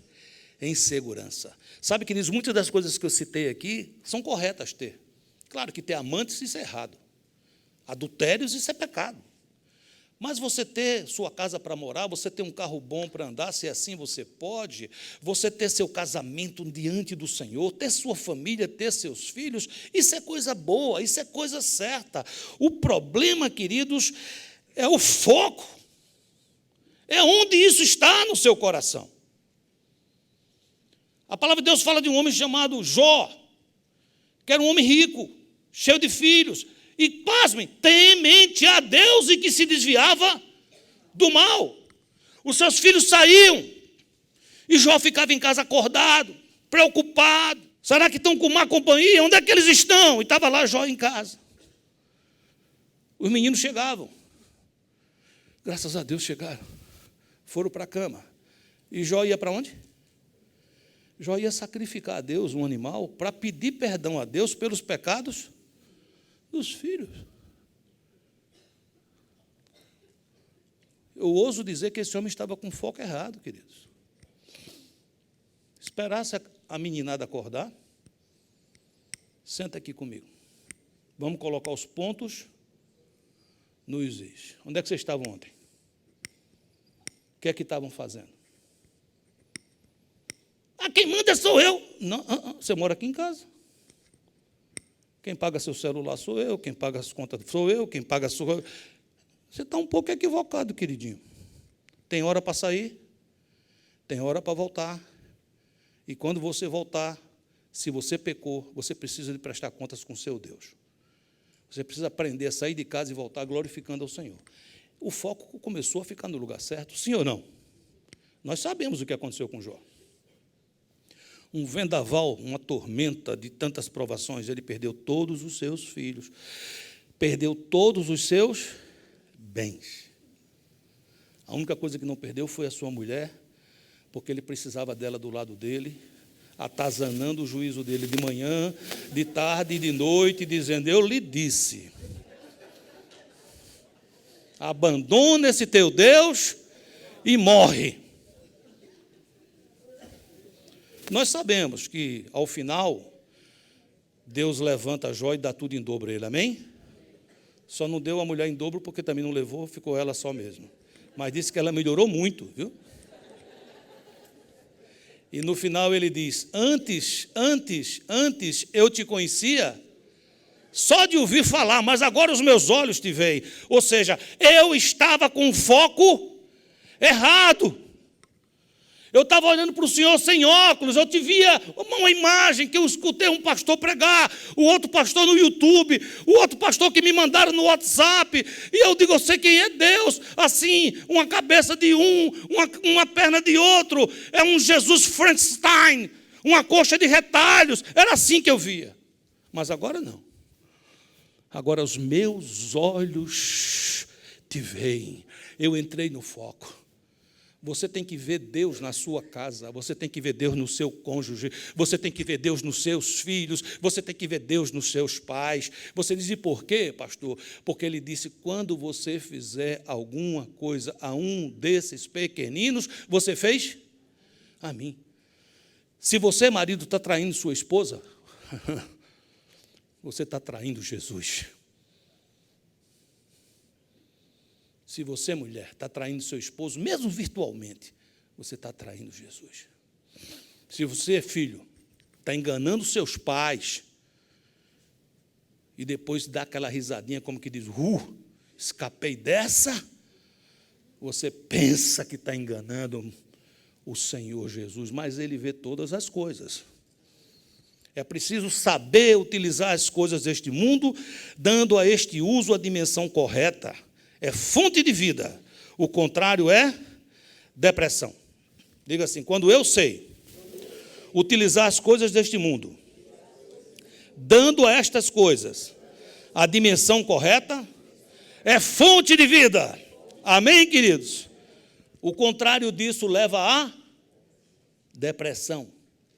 em segurança. Sabe, queridos, muitas das coisas que eu citei aqui são corretas ter. Claro que ter amantes, isso é errado. Adultérios, isso é pecado. Mas você ter sua casa para morar, você ter um carro bom para andar, se assim você pode, você ter seu casamento diante do Senhor, ter sua família, ter seus filhos, isso é coisa boa, isso é coisa certa. O problema, queridos, é o foco. É onde isso está no seu coração. A palavra de Deus fala de um homem chamado Jó, que era um homem rico, cheio de filhos, e, pasmem, temente a Deus e que se desviava do mal. Os seus filhos saíam e Jó ficava em casa acordado, preocupado. Será que estão com má companhia? Onde é que eles estão? E estava lá Jó em casa. Os meninos chegavam. Graças a Deus chegaram. Foram para a cama. E Jó ia para onde? Jó ia sacrificar a Deus um animal para pedir perdão a Deus pelos pecados dos filhos. Eu ouso dizer que esse homem estava com foco errado, queridos. Esperasse a meninada acordar. Senta aqui comigo. Vamos colocar os pontos nos is. Onde é que vocês estavam ontem? O que é que estavam fazendo? Quem manda sou eu. Não, você mora aqui em casa. Quem paga seu celular sou eu, quem paga as contas sou eu, quem paga sou eu. Você está um pouco equivocado, queridinho. Tem hora para sair, tem hora para voltar. E quando você voltar, se você pecou, você precisa de prestar contas com o seu Deus. Você precisa aprender a sair de casa e voltar glorificando ao Senhor. O foco começou a ficar no lugar certo, sim ou não? Nós sabemos o que aconteceu com Jó. Um vendaval, uma tormenta de tantas provações, ele perdeu todos os seus filhos, perdeu todos os seus bens. A única coisa que não perdeu foi a sua mulher, porque ele precisava dela do lado dele, atazanando o juízo dele de manhã, de tarde e de noite, dizendo: eu lhe disse, abandona esse teu Deus e morre. Nós sabemos que, ao final, Deus levanta Jó e dá tudo em dobro a ele, amém? Só não deu a mulher em dobro porque também não levou, ficou ela só mesmo. Mas disse que ela melhorou muito, viu? E no final ele diz: antes eu te conhecia só de ouvir falar, mas agora os meus olhos te veem. Ou seja, eu estava com o foco errado. Eu estava olhando para o Senhor sem óculos, eu te via uma imagem que eu escutei um pastor pregar, o outro pastor no YouTube, o outro pastor que me mandaram no WhatsApp, e eu digo: eu sei quem é Deus, assim, uma cabeça de uma perna de outro, é um Jesus Frankenstein, uma coxa de retalhos, era assim que eu via. Mas agora não. Agora os meus olhos te veem, eu entrei no foco. Você tem que ver Deus na sua casa, você tem que ver Deus no seu cônjuge, você tem que ver Deus nos seus filhos, você tem que ver Deus nos seus pais. Você diz: e por quê, pastor? Porque ele disse: quando você fizer alguma coisa a um desses pequeninos, você fez a mim. Se você, marido, está traindo sua esposa, você está traindo Jesus. Se você, mulher, está traindo seu esposo, mesmo virtualmente, você está traindo Jesus. Se você, filho, está enganando seus pais e depois dá aquela risadinha como que diz: escapei dessa, você pensa que está enganando o Senhor Jesus, mas Ele vê todas as coisas. É preciso saber utilizar as coisas deste mundo, dando a este uso a dimensão correta. É fonte de vida. O contrário é depressão. Diga assim: quando eu sei utilizar as coisas deste mundo, dando a estas coisas a dimensão correta, é fonte de vida. Amém, queridos? O contrário disso leva a depressão,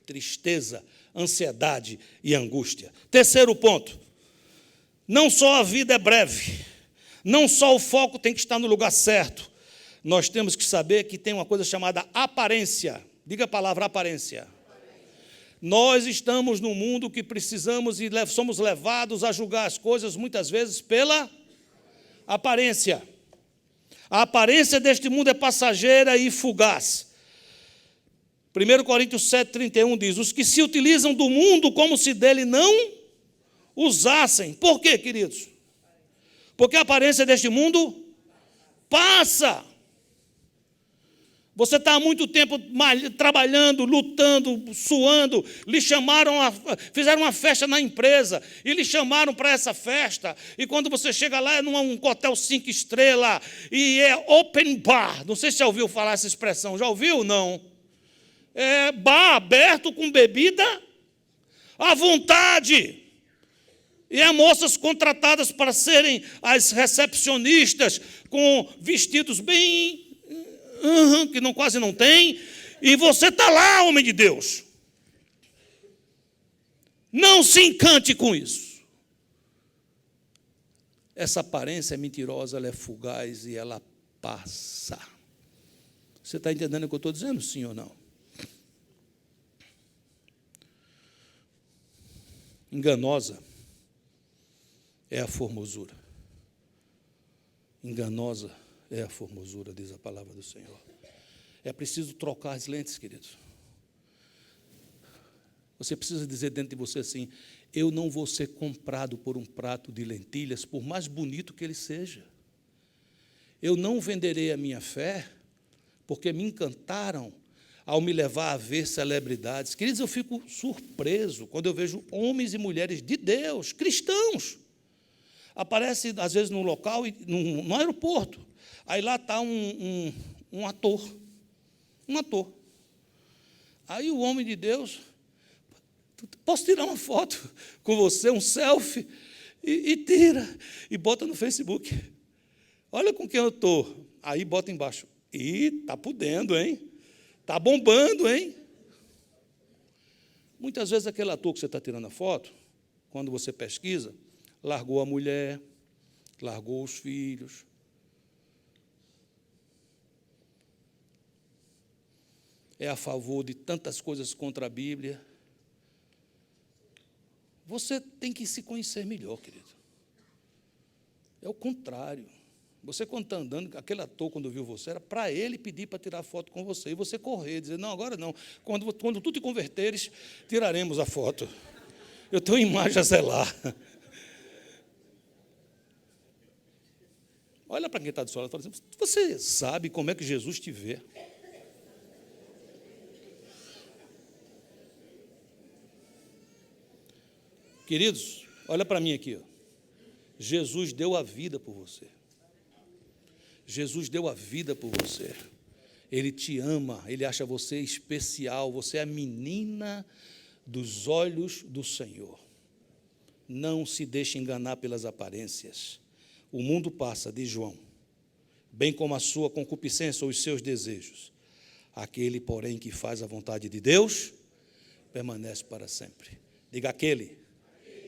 tristeza, ansiedade e angústia. Terceiro ponto: não só a vida é breve, não só o foco tem que estar no lugar certo, nós temos que saber que tem uma coisa chamada aparência. Diga a palavra aparência. Nós estamos num mundo que precisamos e somos levados a julgar as coisas muitas vezes pela aparência. A aparência deste mundo é passageira e fugaz. 1 Coríntios 7,31 diz: os que se utilizam do mundo como se dele não usassem. Por quê, queridos? Porque a aparência deste mundo passa. Você está há muito tempo trabalhando, lutando, suando, fizeram uma festa na empresa, e lhe chamaram para essa festa, e quando você chega lá, é num hotel 5 estrelas, e é open bar. Não sei se já ouviu falar essa expressão. Já ouviu? Não. É bar aberto com bebida à vontade. E há moças contratadas para serem as recepcionistas, com vestidos bem, que quase não tem, e você está lá, homem de Deus. Não se encante com isso. Essa aparência é mentirosa, ela é fugaz e ela passa. Você está entendendo o que eu estou dizendo, sim ou não? Enganosa é a formosura. Enganosa é a formosura, diz a palavra do Senhor. É preciso trocar as lentes, queridos. Você precisa dizer dentro de você assim: eu não vou ser comprado por um prato de lentilhas, por mais bonito que ele seja. Eu não venderei a minha fé, porque me encantaram ao me levar a ver celebridades. Queridos, eu fico surpreso quando eu vejo homens e mulheres de Deus, cristãos, aparece às vezes no local, no aeroporto, aí lá está um ator, aí o homem de Deus, posso tirar uma foto com você, um selfie, e tira, e bota no Facebook, olha com quem eu estou, aí bota embaixo, está podendo, hein? Está bombando, hein? Muitas vezes aquele ator que você está tirando a foto, quando você pesquisa, largou a mulher, largou os filhos. É a favor de tantas coisas contra a Bíblia. Você tem que se conhecer melhor, querido. É o contrário. Você, quando está andando, aquele ator, quando viu você, era para ele pedir para tirar foto com você, e você correr, dizer, não, agora não, quando tu te converteres, tiraremos a foto. Eu tenho imagem a zelar. Olha para quem está do seu lado e fala assim, você sabe como é que Jesus te vê? Queridos, olha para mim aqui, ó. Jesus deu a vida por você. Jesus deu a vida por você. Ele te ama, Ele acha você especial, você é a menina dos olhos do Senhor. Não se deixe enganar pelas aparências. O mundo passa, diz João, bem como a sua concupiscência ou os seus desejos. Aquele, porém, que faz a vontade de Deus, permanece para sempre. Diga, aquele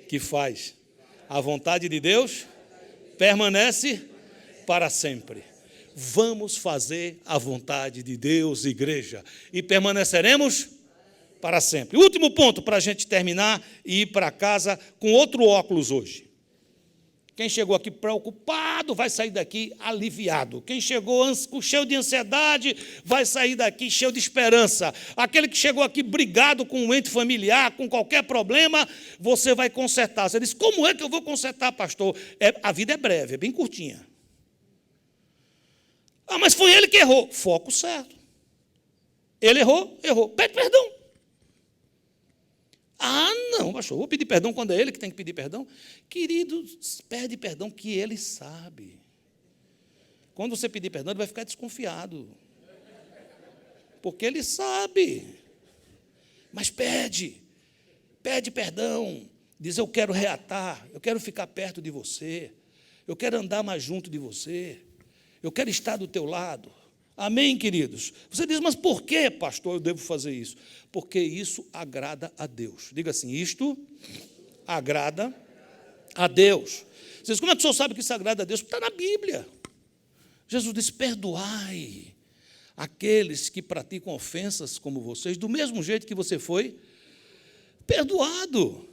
que faz a vontade de Deus, permanece para sempre. Vamos fazer a vontade de Deus, igreja, e permaneceremos para sempre. Último ponto para a gente terminar e ir para casa com outro óculos hoje. Quem chegou aqui preocupado vai sair daqui aliviado. Quem chegou cheio de ansiedade vai sair daqui cheio de esperança. Aquele que chegou aqui brigado com um ente familiar, com qualquer problema, você vai consertar. Você diz, como é que eu vou consertar, pastor? A vida é breve, é bem curtinha. Ah, mas foi ele que errou. Foco certo. Ele errou. Pede perdão. Ah, não, pastor, vou pedir perdão quando é ele que tem que pedir perdão. Querido, pede perdão que ele sabe. Quando você pedir perdão, ele vai ficar desconfiado. Porque ele sabe. Mas pede perdão. Diz, eu quero reatar, eu quero ficar perto de você, eu quero andar mais junto de você, eu quero estar do teu lado. Amém, queridos? Você diz, mas por que, pastor, eu devo fazer isso? Porque isso agrada a Deus. Diga assim, isto agrada a Deus. Você diz, como é que o senhor sabe que isso agrada a Deus? Porque está na Bíblia. Jesus disse, perdoai aqueles que praticam ofensas como vocês, do mesmo jeito que você foi perdoado.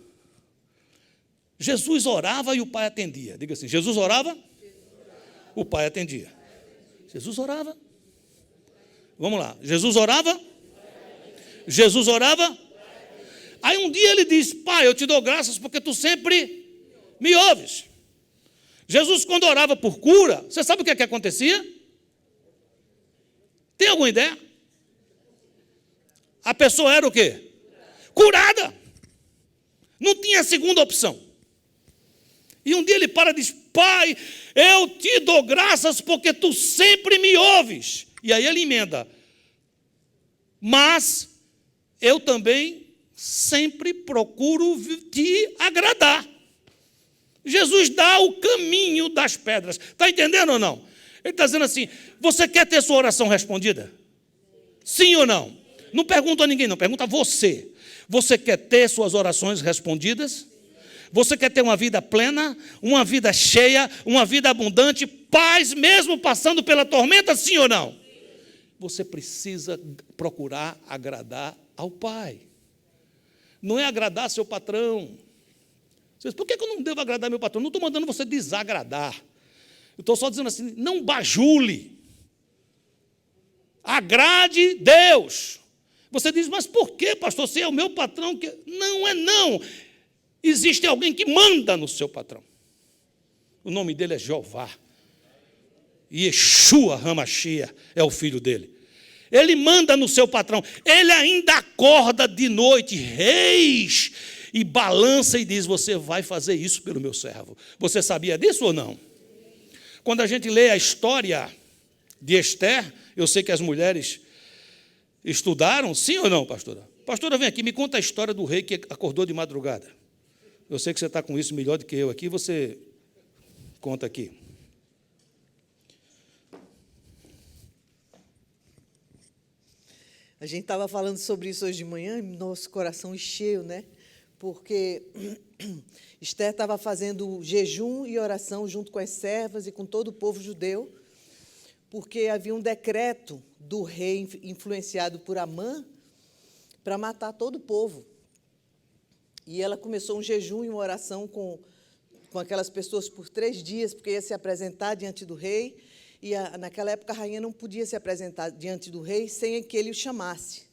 Jesus orava e o Pai atendia. Diga assim, Jesus orava, o Pai atendia. Jesus orava. Vamos lá, Jesus orava? Jesus orava? Aí um dia ele diz, Pai, eu te dou graças porque tu sempre me ouves. Jesus, quando orava por cura, você sabe o que é que acontecia? Tem alguma ideia? A pessoa era o quê? Curada. Não tinha segunda opção. E um dia ele para e diz, Pai, eu te dou graças porque tu sempre me ouves. E aí ele emenda, mas eu também sempre procuro te agradar. Jesus dá o caminho das pedras. Está entendendo ou não? Ele está dizendo assim, você quer ter sua oração respondida? Sim ou não? Não pergunta a ninguém, não, pergunta a você. Você quer ter suas orações respondidas? Você quer ter uma vida plena, uma vida cheia, uma vida abundante, paz mesmo passando pela tormenta, sim ou não? Você precisa procurar agradar ao Pai. Não é agradar seu patrão. Você diz, por que eu não devo agradar meu patrão? Não estou mandando você desagradar. Eu estou só dizendo assim, não bajule. Agrade Deus. Você diz, mas por que, pastor? Se é o meu patrão que... Não é não. Existe alguém que manda no seu patrão. O nome dele é Jeová. E Yeshua Hamashia é o filho dele. Ele manda no seu patrão. Ele ainda acorda de noite, reis, e balança e diz, você vai fazer isso pelo meu servo. Você sabia disso ou não? Quando a gente lê a história de Esther, eu sei que as mulheres estudaram, sim ou não, pastora? Pastora, vem aqui, me conta a história do rei que acordou de madrugada. Eu sei que você está com isso melhor do que eu aqui, você conta aqui. A gente estava falando sobre isso hoje de manhã, e nosso coração encheu, né? Porque Esther estava fazendo jejum e oração junto com as servas e com todo o povo judeu, porque havia um decreto do rei influenciado por Amã para matar todo o povo. E ela começou um jejum e uma oração com aquelas pessoas por 3 dias, porque ia se apresentar diante do rei. E naquela época a rainha não podia se apresentar diante do rei sem que ele o chamasse.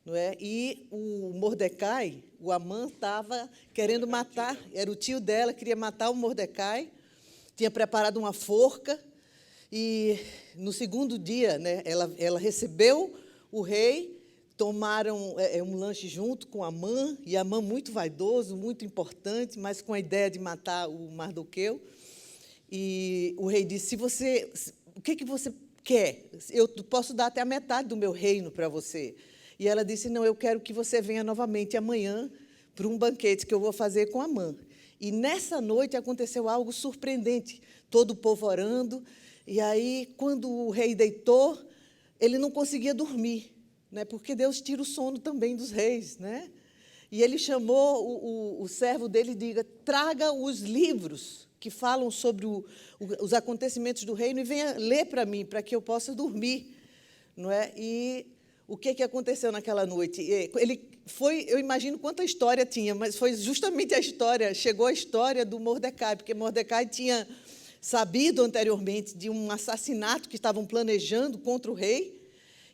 Não é? E o Mordecai, o Amã, estava querendo matar, era o tio dela, queria matar o Mordecai, tinha preparado uma forca, e no segundo dia, né, ela recebeu o rei, tomaram um lanche junto com Amã, e Amã muito vaidoso, muito importante, mas com a ideia de matar o Mardoqueu. E o rei disse, o que você quer? Eu posso dar até a metade do meu reino para você. E ela disse, não, eu quero que você venha novamente amanhã para um banquete que eu vou fazer com Amã. E nessa noite aconteceu algo surpreendente, todo o povo orando, e aí, quando o rei deitou, ele não conseguia dormir, né? Porque Deus tira o sono também dos reis, né? E ele chamou o servo dele e diga, traga os livros que falam sobre os acontecimentos do reino e venha ler para mim, para que eu possa dormir, não é? E o que aconteceu naquela noite? Eu imagino quanta história tinha, mas foi justamente chegou a história do Mordecai, porque Mordecai tinha sabido anteriormente de um assassinato que estavam planejando contra o rei,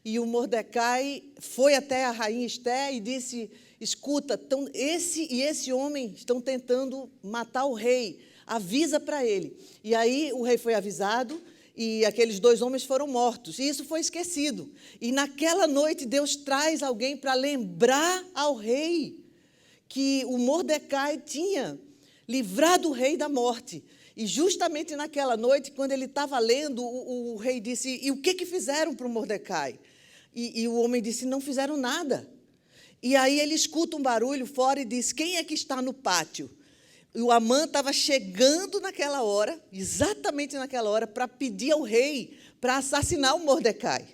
e o Mordecai foi até a rainha Esther e disse, escuta, esse homem estão tentando matar o rei, avisa para ele. E aí o rei foi avisado, e aqueles 2 homens foram mortos, e isso foi esquecido. E naquela noite Deus traz alguém para lembrar ao rei que o Mordecai tinha livrado o rei da morte. E justamente naquela noite, quando ele estava lendo, o rei disse, e o que fizeram para o Mordecai? E o homem disse, não fizeram nada. E aí ele escuta um barulho fora e diz, quem é que está no pátio? E o Amã estava chegando naquela hora, exatamente naquela hora, para pedir ao rei para assassinar o Mordecai.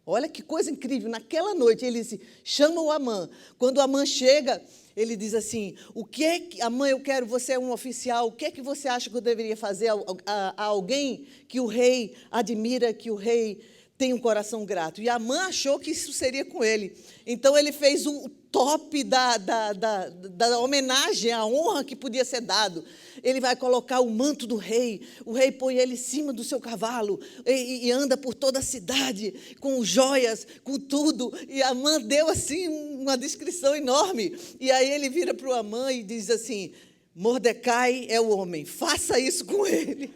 Olha que coisa incrível. Naquela noite, ele disse, chama o Amã. Quando o Amã chega, ele diz assim, Amã, você é um oficial, o que é que você acha que eu deveria fazer a alguém que o rei admira, que o rei tem um coração grato? E Amã achou que isso seria com ele. Então, ele fez o top da homenagem, a honra que podia ser dado. Ele vai colocar o manto do rei, o rei põe ele em cima do seu cavalo e anda por toda a cidade, com joias, com tudo. E Amã deu assim uma descrição enorme. E aí ele vira para o Amã e diz assim, Mordecai é o homem, faça isso com ele.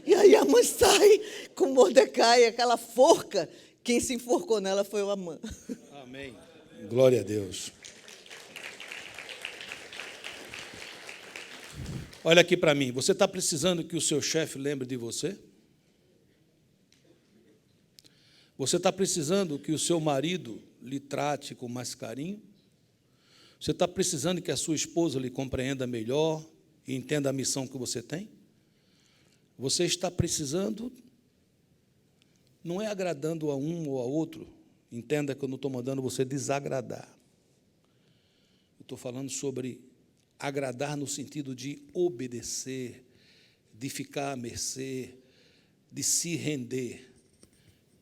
E aí Amã sai com Mordecai, aquela forca, quem se enforcou nela foi o Amã. Amém. Glória a Deus. Olha aqui para mim, você está precisando que o seu chefe lembre de você? Você está precisando que o seu marido lhe trate com mais carinho? Você está precisando que a sua esposa lhe compreenda melhor e entenda a missão que você tem? Você está precisando, não é agradando a um ou a outro, entenda que eu não estou mandando você desagradar. Eu estou falando sobre Agradar no sentido de obedecer, de ficar à mercê, de se render.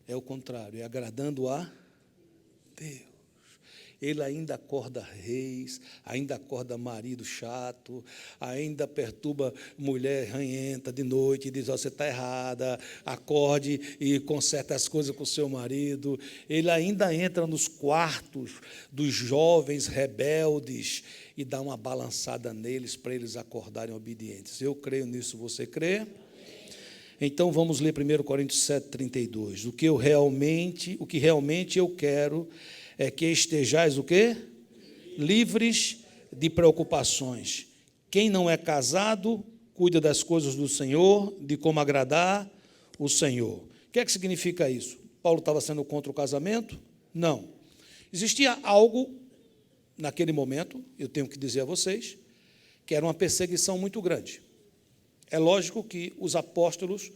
É o contrário, é agradando a Deus. Ele ainda acorda reis, ainda acorda marido chato, ainda perturba mulher ranhenta de noite e diz: você está errada, acorde e conserte as coisas com o seu marido. Ele ainda entra nos quartos dos jovens rebeldes e dá uma balançada neles para eles acordarem obedientes. Eu creio nisso, você crê? Então vamos ler 1 Coríntios 7:32. O que realmente eu quero é que estejais o quê? Livres de preocupações. Quem não é casado, cuida das coisas do Senhor, de como agradar o Senhor. O que é que significa isso? Paulo estava sendo contra o casamento? Não. Existia algo, naquele momento, eu tenho que dizer a vocês, que era uma perseguição muito grande. É lógico que os apóstolos,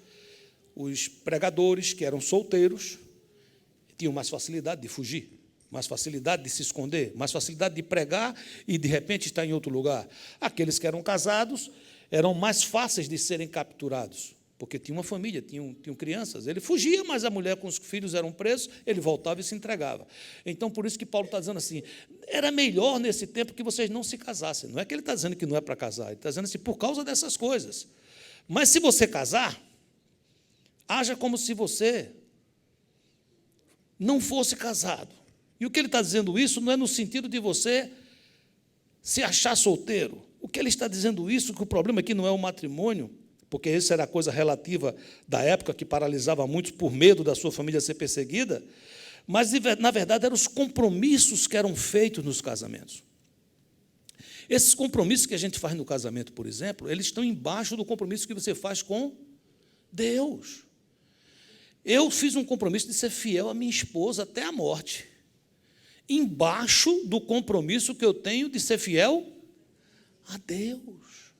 os pregadores que eram solteiros, tinham mais facilidade de fugir, mais facilidade de se esconder, mais facilidade de pregar e, de repente, estar em outro lugar. Aqueles que eram casados eram mais fáceis de serem capturados, porque tinha uma família, tinham crianças. Ele fugia, mas a mulher com os filhos eram presos, ele voltava e se entregava. Então, por isso que Paulo está dizendo assim, era melhor nesse tempo que vocês não se casassem. Não é que ele está dizendo que não é para casar, ele está dizendo assim, por causa dessas coisas. Mas se você casar, haja como se você não fosse casado. E o que ele está dizendo isso não é no sentido de você se achar solteiro. O que ele está dizendo isso, que o problema aqui não é o matrimônio, porque isso era a coisa relativa da época que paralisava muitos por medo da sua família ser perseguida, mas, na verdade, eram os compromissos que eram feitos nos casamentos. Esses compromissos que a gente faz no casamento, por exemplo, eles estão embaixo do compromisso que você faz com Deus. Eu fiz um compromisso de ser fiel à minha esposa até a morte, embaixo do compromisso que eu tenho de ser fiel a Deus.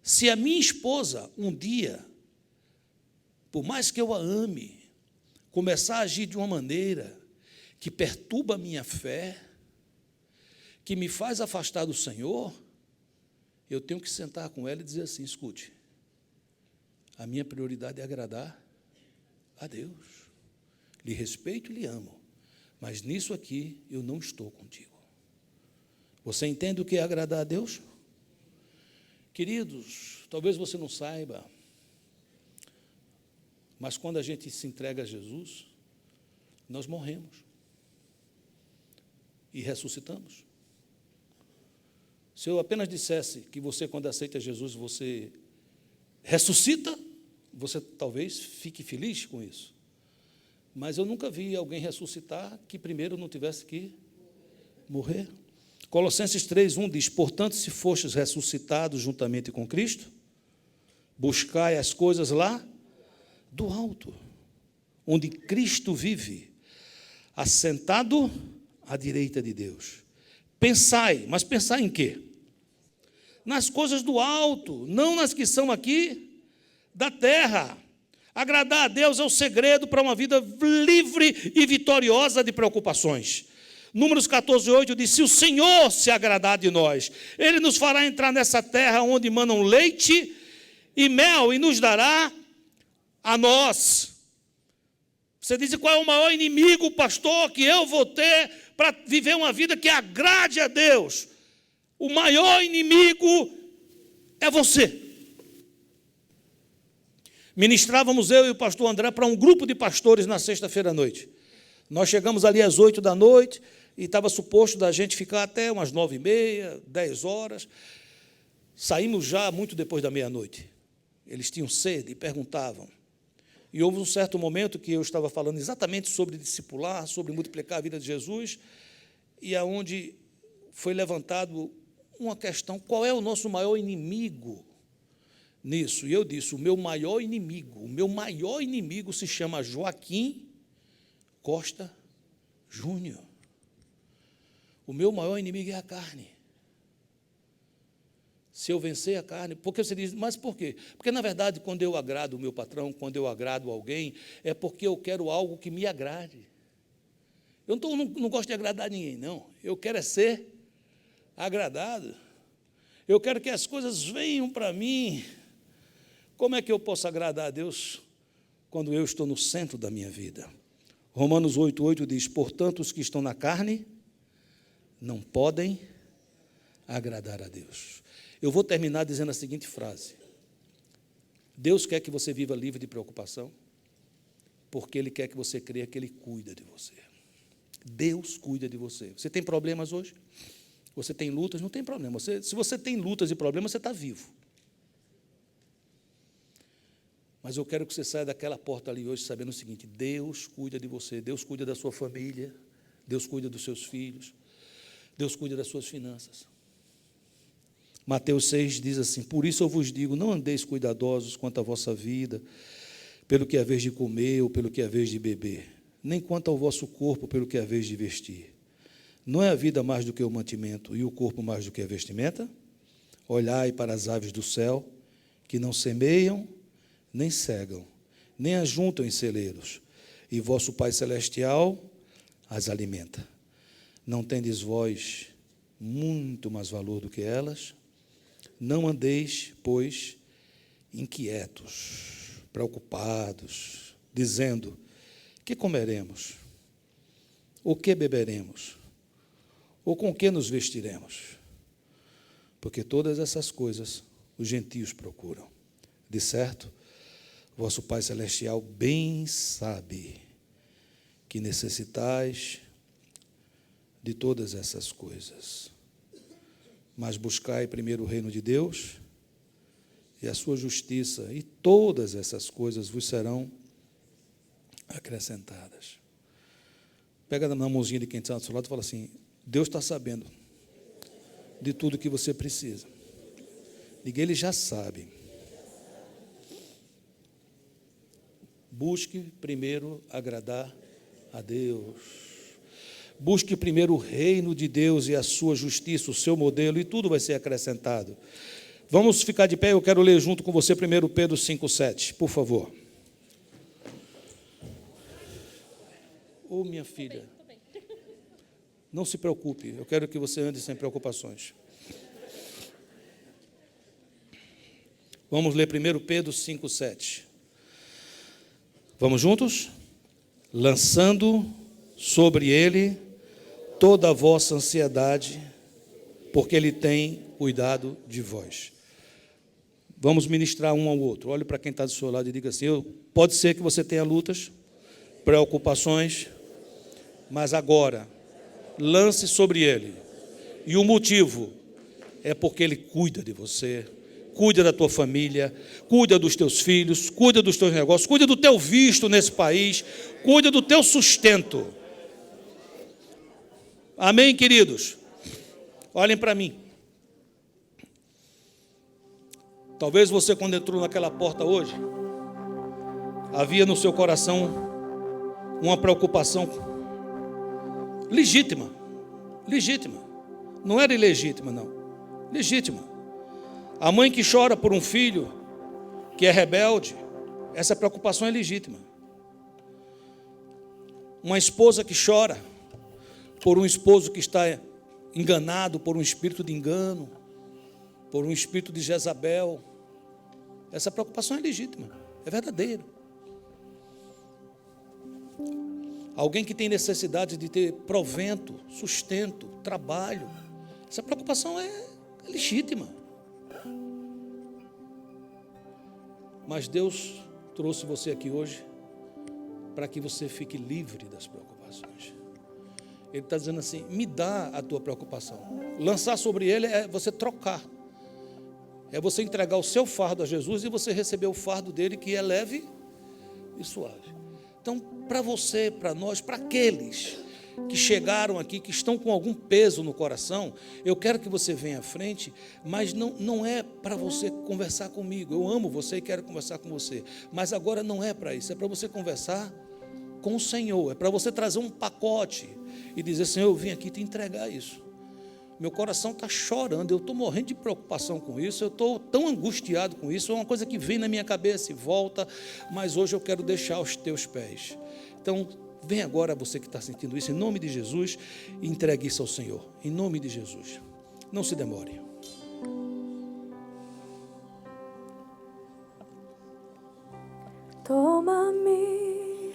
Se a minha esposa, um dia, por mais que eu a ame, começar a agir de uma maneira que perturba a minha fé, que me faz afastar do Senhor, eu tenho que sentar com ela e dizer assim: escute, a minha prioridade é agradar a Deus. Lhe respeito e lhe amo, mas nisso aqui eu não estou contigo. Você entende o que é agradar a Deus? Queridos, talvez você não saiba, mas quando a gente se entrega a Jesus, nós morremos e ressuscitamos. Se eu apenas dissesse que você, quando aceita Jesus, você ressuscita, você talvez fique feliz com isso. Mas eu nunca vi alguém ressuscitar que primeiro não tivesse que morrer. Colossenses 3:1 diz: portanto, se fostes ressuscitados juntamente com Cristo, buscai as coisas lá do alto, onde Cristo vive, assentado à direita de Deus. Pensai, mas pensai em quê? Nas coisas do alto, não nas que são aqui da terra. Agradar a Deus é o segredo para uma vida livre e vitoriosa de preocupações. Números 14:8 diz: se o Senhor se agradar de nós, Ele nos fará entrar nessa terra onde manam leite e mel e nos dará a nós. Você diz: qual é o maior inimigo, pastor, que eu vou ter para viver uma vida que agrade a Deus? O maior inimigo é você. Ministrávamos eu e o pastor André para um grupo de pastores na sexta-feira à noite. Nós chegamos ali às 8 da noite e estava suposto da gente ficar até umas 9h30, 10 horas. Saímos já muito depois da meia-noite. Eles tinham sede e perguntavam. E houve um certo momento que eu estava falando exatamente sobre discipular, sobre multiplicar a vida de Jesus, e aonde foi levantado uma questão: qual é o nosso maior inimigo nisso? E eu disse: o meu maior inimigo se chama Joaquim Costa Júnior. O meu maior inimigo é a carne. Se eu vencer a carne, porque você diz, mas por quê? Porque, na verdade, quando eu agrado o meu patrão, quando eu agrado alguém, é porque eu quero algo que me agrade. Eu não gosto de agradar ninguém, não. Eu quero é ser agradado. Eu quero que as coisas venham para mim. Como é que eu posso agradar a Deus quando eu estou no centro da minha vida? Romanos 8,8 diz: portanto, os que estão na carne não podem agradar a Deus. Eu vou terminar dizendo a seguinte frase: Deus quer que você viva livre de preocupação, porque Ele quer que você creia que Ele cuida de você. Deus cuida de você. Você tem problemas hoje? Você tem lutas? Não tem problema. Se você tem lutas e problemas, você está vivo. Mas eu quero que você saia daquela porta ali hoje sabendo o seguinte: Deus cuida de você, Deus cuida da sua família, Deus cuida dos seus filhos, Deus cuida das suas finanças. Mateus 6 diz assim: por isso eu vos digo, não andeis cuidadosos quanto à vossa vida, pelo que é vez de comer ou pelo que é vez de beber, nem quanto ao vosso corpo, pelo que é vez de vestir. Não é a vida mais do que o mantimento, e o corpo mais do que a vestimenta? Olhai para as aves do céu, que não semeiam, nem cegam, nem ajuntam em celeiros, e vosso Pai Celestial as alimenta. Não tendes vós muito mais valor do que elas? Não andeis, pois, inquietos, preocupados, dizendo: que comeremos? Ou que beberemos? Ou com que nos vestiremos? Porque todas essas coisas os gentios procuram. De certo, vosso Pai Celestial bem sabe que necessitais de todas essas coisas. Mas buscai primeiro o reino de Deus e a sua justiça, e todas essas coisas vos serão acrescentadas. Pega na mãozinha de quem está do seu lado e fala assim: Deus está sabendo de tudo que você precisa. Diga: Ele já sabe. Busque primeiro agradar a Deus. Busque primeiro o reino de Deus e a sua justiça, o seu modelo, e tudo vai ser acrescentado. Vamos ficar de pé, eu quero ler junto com você 1 Pedro 5,7, por favor. Ô, minha filha, não se preocupe, eu quero que você ande sem preocupações. Vamos ler 1 Pedro 5,7. Vamos juntos? Lançando sobre ele toda a vossa ansiedade, porque ele tem cuidado de vós. Vamos ministrar um ao outro. Olhe para quem está do seu lado e diga assim: pode ser que você tenha lutas, preocupações, mas agora lance sobre ele. E o motivo é porque ele cuida de você, cuida da tua família, cuida dos teus filhos, cuida dos teus negócios, cuida do teu visto nesse país, cuida do teu sustento. Amém, queridos? Olhem para mim. Talvez você, quando entrou naquela porta hoje, havia no seu coração uma preocupação legítima. Não era ilegítima, não. Legítima. A mãe que chora por um filho que é rebelde, essa preocupação é legítima. Uma esposa que chora por um esposo que está enganado por um espírito de engano, por um espírito de Jezabel, essa preocupação é legítima, é verdadeira. Alguém que tem necessidade de ter provento, sustento, trabalho, essa preocupação é legítima. Mas Deus trouxe você aqui hoje para que você fique livre das preocupações. Ele está dizendo assim: me dá a tua preocupação. Lançar sobre ele é você trocar. É você entregar o seu fardo a Jesus e você receber o fardo dele, que é leve e suave. Então, para você, para nós, para aqueles que chegaram aqui, que estão com algum peso no coração, eu quero que você venha à frente, mas não é para você conversar comigo. Eu amo você e quero conversar com você, mas agora não é para isso, é para você conversar com o Senhor, é para você trazer um pacote e dizer: Senhor, eu vim aqui te entregar isso. Meu coração está chorando, eu estou morrendo de preocupação com isso, eu estou tão angustiado com isso, é uma coisa que vem na minha cabeça e volta, mas hoje eu quero deixar aos teus pés. Então, vem agora você que está sentindo isso, em nome de Jesus, e entregue isso ao Senhor, em nome de Jesus. Não se demore. Toma-me,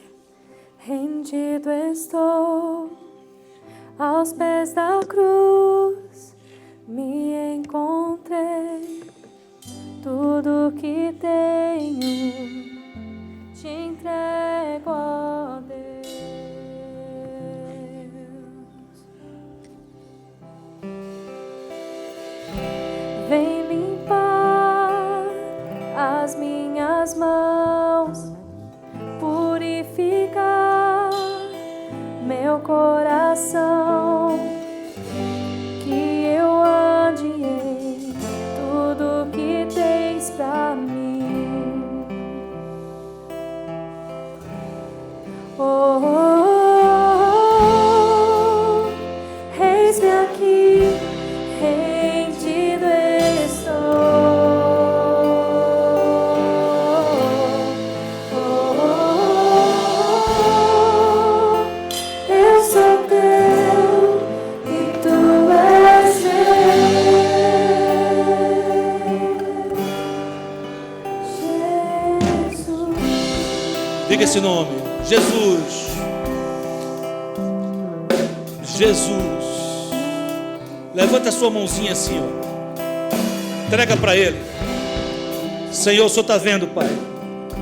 rendido estou aos pés da cruz, me encontrei, tudo que tenho te entrego, ó Deus. Vem limpar as minhas mãos, purificar meu coração, que eu ande em tudo que tens pra mim. Oh, oh, oh, eis-me aqui, rendido estou. Diga esse nome, Jesus. Jesus. Levanta a sua mãozinha assim, ó. Entrega para Ele. Senhor, o Senhor está vendo, Pai,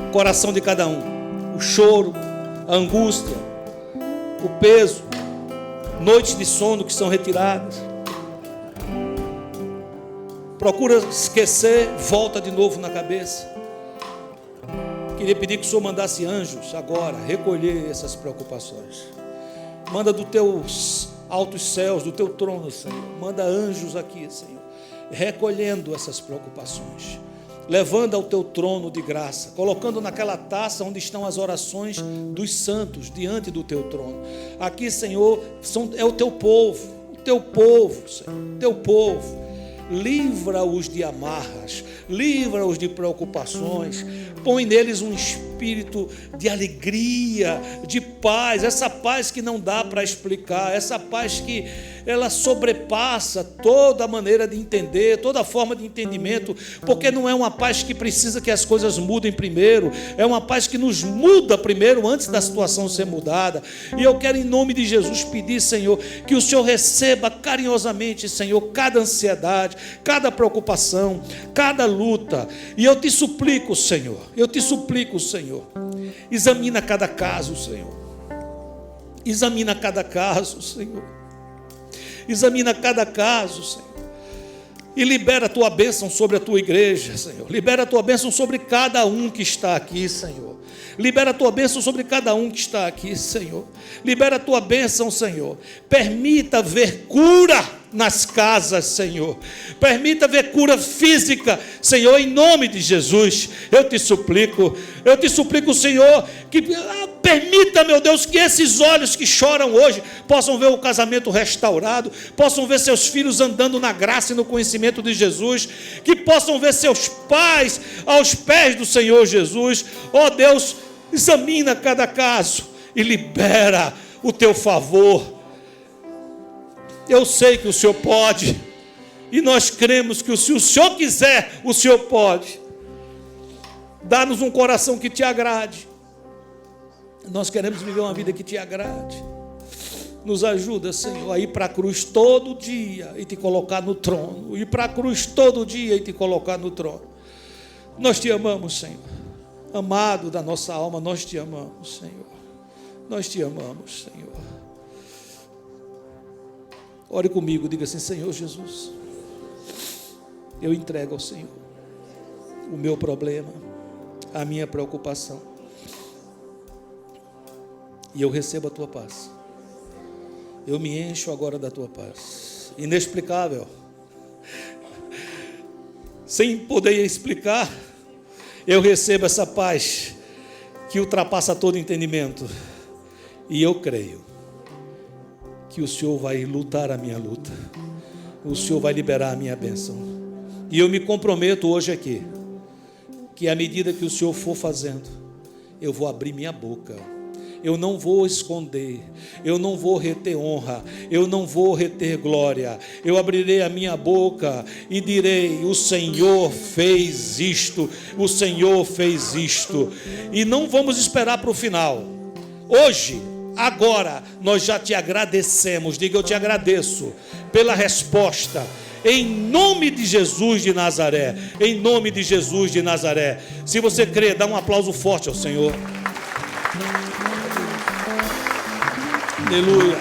o coração de cada um, o choro, a angústia, o peso, noites de sono que são retiradas. Procura esquecer, volta de novo na cabeça. Queria pedir que o Senhor mandasse anjos agora recolher essas preocupações. Manda dos teus altos céus, do teu trono, Senhor. Manda anjos aqui, Senhor, recolhendo essas preocupações, levando ao teu trono de graça, colocando naquela taça onde estão as orações dos santos diante do teu trono. Aqui, Senhor, é o teu povo, Senhor, teu povo. Livra-os de amarras, livra-os de preocupações, põe neles um espírito de alegria, de paz, essa paz que não dá para explicar, essa paz que ela sobrepassa toda a maneira de entender, toda a forma de entendimento, porque não é uma paz que precisa que as coisas mudem primeiro, é uma paz que nos muda primeiro, antes da situação ser mudada. E eu quero, em nome de Jesus, pedir, Senhor, que o Senhor receba carinhosamente, Senhor, cada ansiedade, cada preocupação, cada luta. E eu te suplico, Senhor, examina cada caso, Senhor. Examina cada caso, Senhor. Examina cada caso, Senhor. E libera a tua bênção sobre a tua igreja, Senhor. Libera a tua bênção sobre cada um que está aqui, Senhor. Libera a tua bênção sobre cada um que está aqui, Senhor. Libera a tua bênção, Senhor. Permita ver cura nas casas, Senhor. Permita ver cura física, Senhor, em nome de Jesus. Eu te suplico, Senhor, que permita, meu Deus, que esses olhos que choram hoje possam ver o casamento restaurado, possam ver seus filhos andando na graça e no conhecimento de Jesus, que possam ver seus pais aos pés do Senhor Jesus. Ó Deus, examina cada caso e libera o teu favor. Eu sei que o Senhor pode, e nós cremos que se o Senhor quiser, o Senhor pode. Dá-nos um coração que te agrade. Nós queremos viver uma vida que te agrade. Nos ajuda, Senhor, a ir para a cruz todo dia e te colocar no trono. Ir para a cruz todo dia e te colocar no trono. Nós te amamos, Senhor. Amado da nossa alma, nós te amamos, Senhor. Nós te amamos, Senhor. Ore comigo, diga assim: Senhor Jesus, eu entrego ao Senhor o meu problema, a minha preocupação, e eu recebo a tua paz. Eu me encho agora da tua paz, inexplicável, sem poder explicar. Eu recebo essa paz que ultrapassa todo entendimento, e eu creio que o Senhor vai lutar a minha luta, o Senhor vai liberar a minha bênção. E eu me comprometo hoje aqui, que à medida que o Senhor for fazendo, eu vou abrir minha boca, eu não vou esconder, eu não vou reter honra, eu não vou reter glória. Eu abrirei a minha boca e direi: o Senhor fez isto, o Senhor fez isto. E não vamos esperar para o final. Hoje, agora, nós já te agradecemos. Diga: eu te agradeço pela resposta. Em nome de Jesus de Nazaré. Em nome de Jesus de Nazaré. Se você crê, dá um aplauso forte ao Senhor. Aleluia.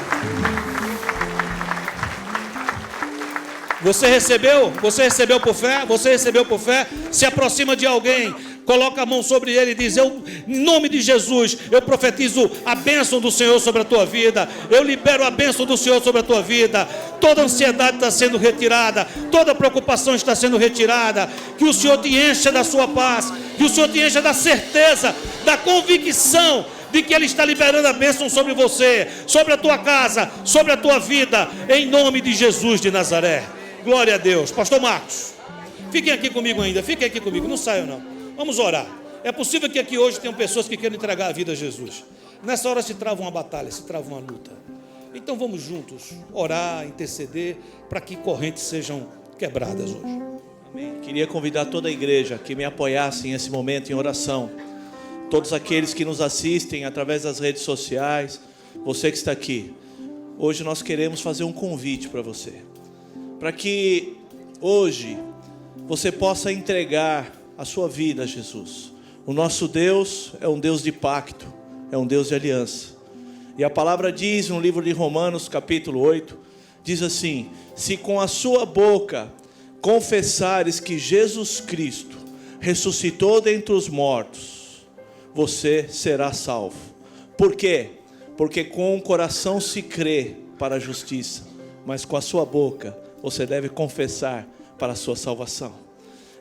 Você recebeu? Você recebeu por fé? Você recebeu por fé? Se aproxima de alguém, coloca a mão sobre ele e diz: eu, em nome de Jesus, eu profetizo a bênção do Senhor sobre a tua vida. Eu libero a bênção do Senhor sobre a tua vida. Toda ansiedade está sendo retirada, toda preocupação está sendo retirada. Que o Senhor te encha da sua paz, que o Senhor te encha da certeza, da convicção de que Ele está liberando a bênção sobre você, sobre a tua casa, sobre a tua vida, em nome de Jesus de Nazaré. Glória a Deus. Pastor Marcos, fiquem aqui comigo ainda, fiquem aqui comigo, não saiam não. Vamos orar. É possível que aqui hoje tenham pessoas que queiram entregar a vida a Jesus. Nessa hora se trava uma batalha, se trava uma luta. Então vamos juntos orar, interceder, para que correntes sejam quebradas hoje. Amém. Queria convidar toda a igreja que me apoiasse nesse momento em oração. Todos aqueles que nos assistem através das redes sociais, você que está aqui. Hoje nós queremos fazer um convite para você, para que hoje você possa entregar a sua vida a Jesus. O nosso Deus é um Deus de pacto, é um Deus de aliança. E a palavra diz no livro de Romanos capítulo 8, diz assim: se com a sua boca confessares que Jesus Cristo ressuscitou dentre os mortos, você será salvo. Por quê? Porque com o coração se crê para a justiça, mas com a sua boca você deve confessar para a sua salvação.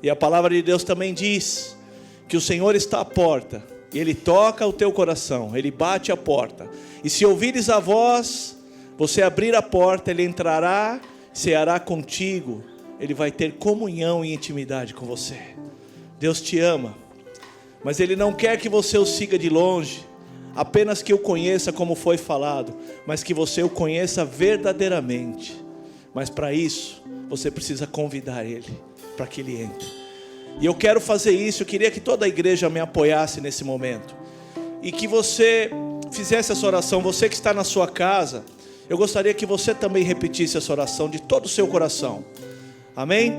E a palavra de Deus também diz que o Senhor está à porta, e Ele toca o teu coração, Ele bate a porta. E se ouvires a voz, você abrir a porta, Ele entrará, ceará contigo, Ele vai ter comunhão e intimidade com você. Deus te ama, mas Ele não quer que você o siga de longe, apenas que o conheça como foi falado, mas que você o conheça verdadeiramente. Mas para isso, você precisa convidar Ele, para que Ele entre. E eu quero fazer isso, eu queria que toda a igreja me apoiasse nesse momento. E que você fizesse essa oração, você que está na sua casa, eu gostaria que você também repetisse essa oração de todo o seu coração. Amém?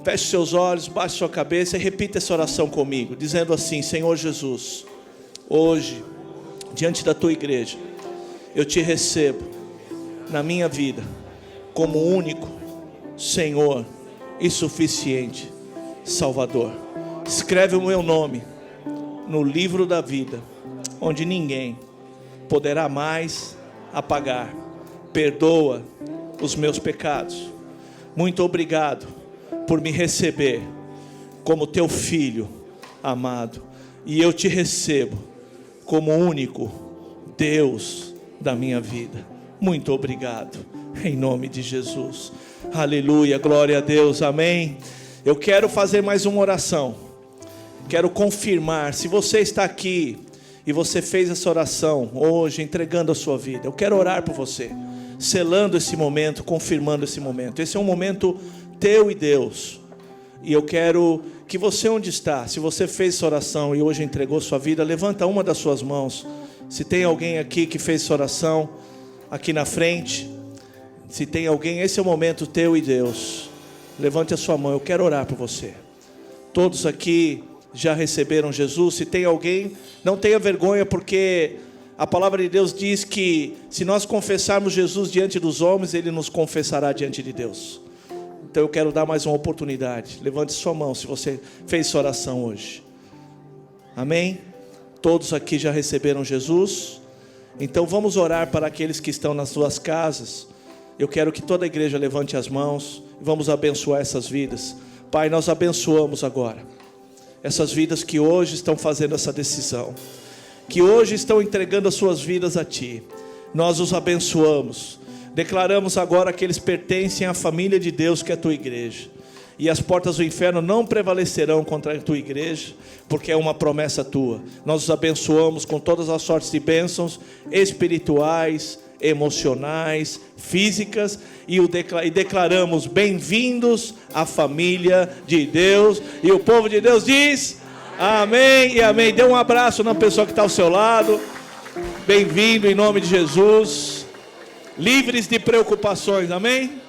Feche seus olhos, baixe sua cabeça e repita essa oração comigo, dizendo assim: Senhor Jesus, hoje, diante da tua igreja, eu te recebo na minha vida como único Senhor e suficiente Salvador. Escreve o meu nome no livro da vida, onde ninguém poderá mais apagar. Perdoa os meus pecados. Muito obrigado por me receber como teu filho amado. E eu te recebo como único Deus da minha vida. Muito obrigado, em nome de Jesus. Aleluia, glória a Deus, amém. Eu quero fazer mais uma oração. Quero confirmar, se você está aqui e você fez essa oração hoje, entregando a sua vida, eu quero orar por você, selando esse momento, confirmando esse momento. Esse é um momento teu e Deus. E eu quero que você, onde está, se você fez essa oração e hoje entregou sua vida, levanta uma das suas mãos. Se tem alguém aqui que fez essa oração, aqui na frente, se tem alguém, esse é o momento teu e Deus. Levante a sua mão, eu quero orar por você. Todos aqui já receberam Jesus. Se tem alguém, não tenha vergonha, porque a palavra de Deus diz que se nós confessarmos Jesus diante dos homens, Ele nos confessará diante de Deus. Então eu quero dar mais uma oportunidade. Levante sua mão se você fez sua oração hoje. Amém? Todos aqui já receberam Jesus. Então vamos orar para aqueles que estão nas suas casas. Eu quero que toda a igreja levante as mãos e vamos abençoar essas vidas. Pai, nós abençoamos agora essas vidas que hoje estão fazendo essa decisão, que hoje estão entregando as suas vidas a Ti. Nós os abençoamos. Declaramos agora que eles pertencem à família de Deus, que é a Tua igreja. e as portas do inferno não prevalecerão contra a tua igreja, porque é uma promessa tua. Nós os abençoamos com todas as sortes de bênçãos espirituais, emocionais, físicas, e declaramos bem-vindos à família de Deus, e o povo de Deus diz amém e amém. Dê um abraço na pessoa que está ao seu lado. Bem-vindo em nome de Jesus, livres de preocupações, amém?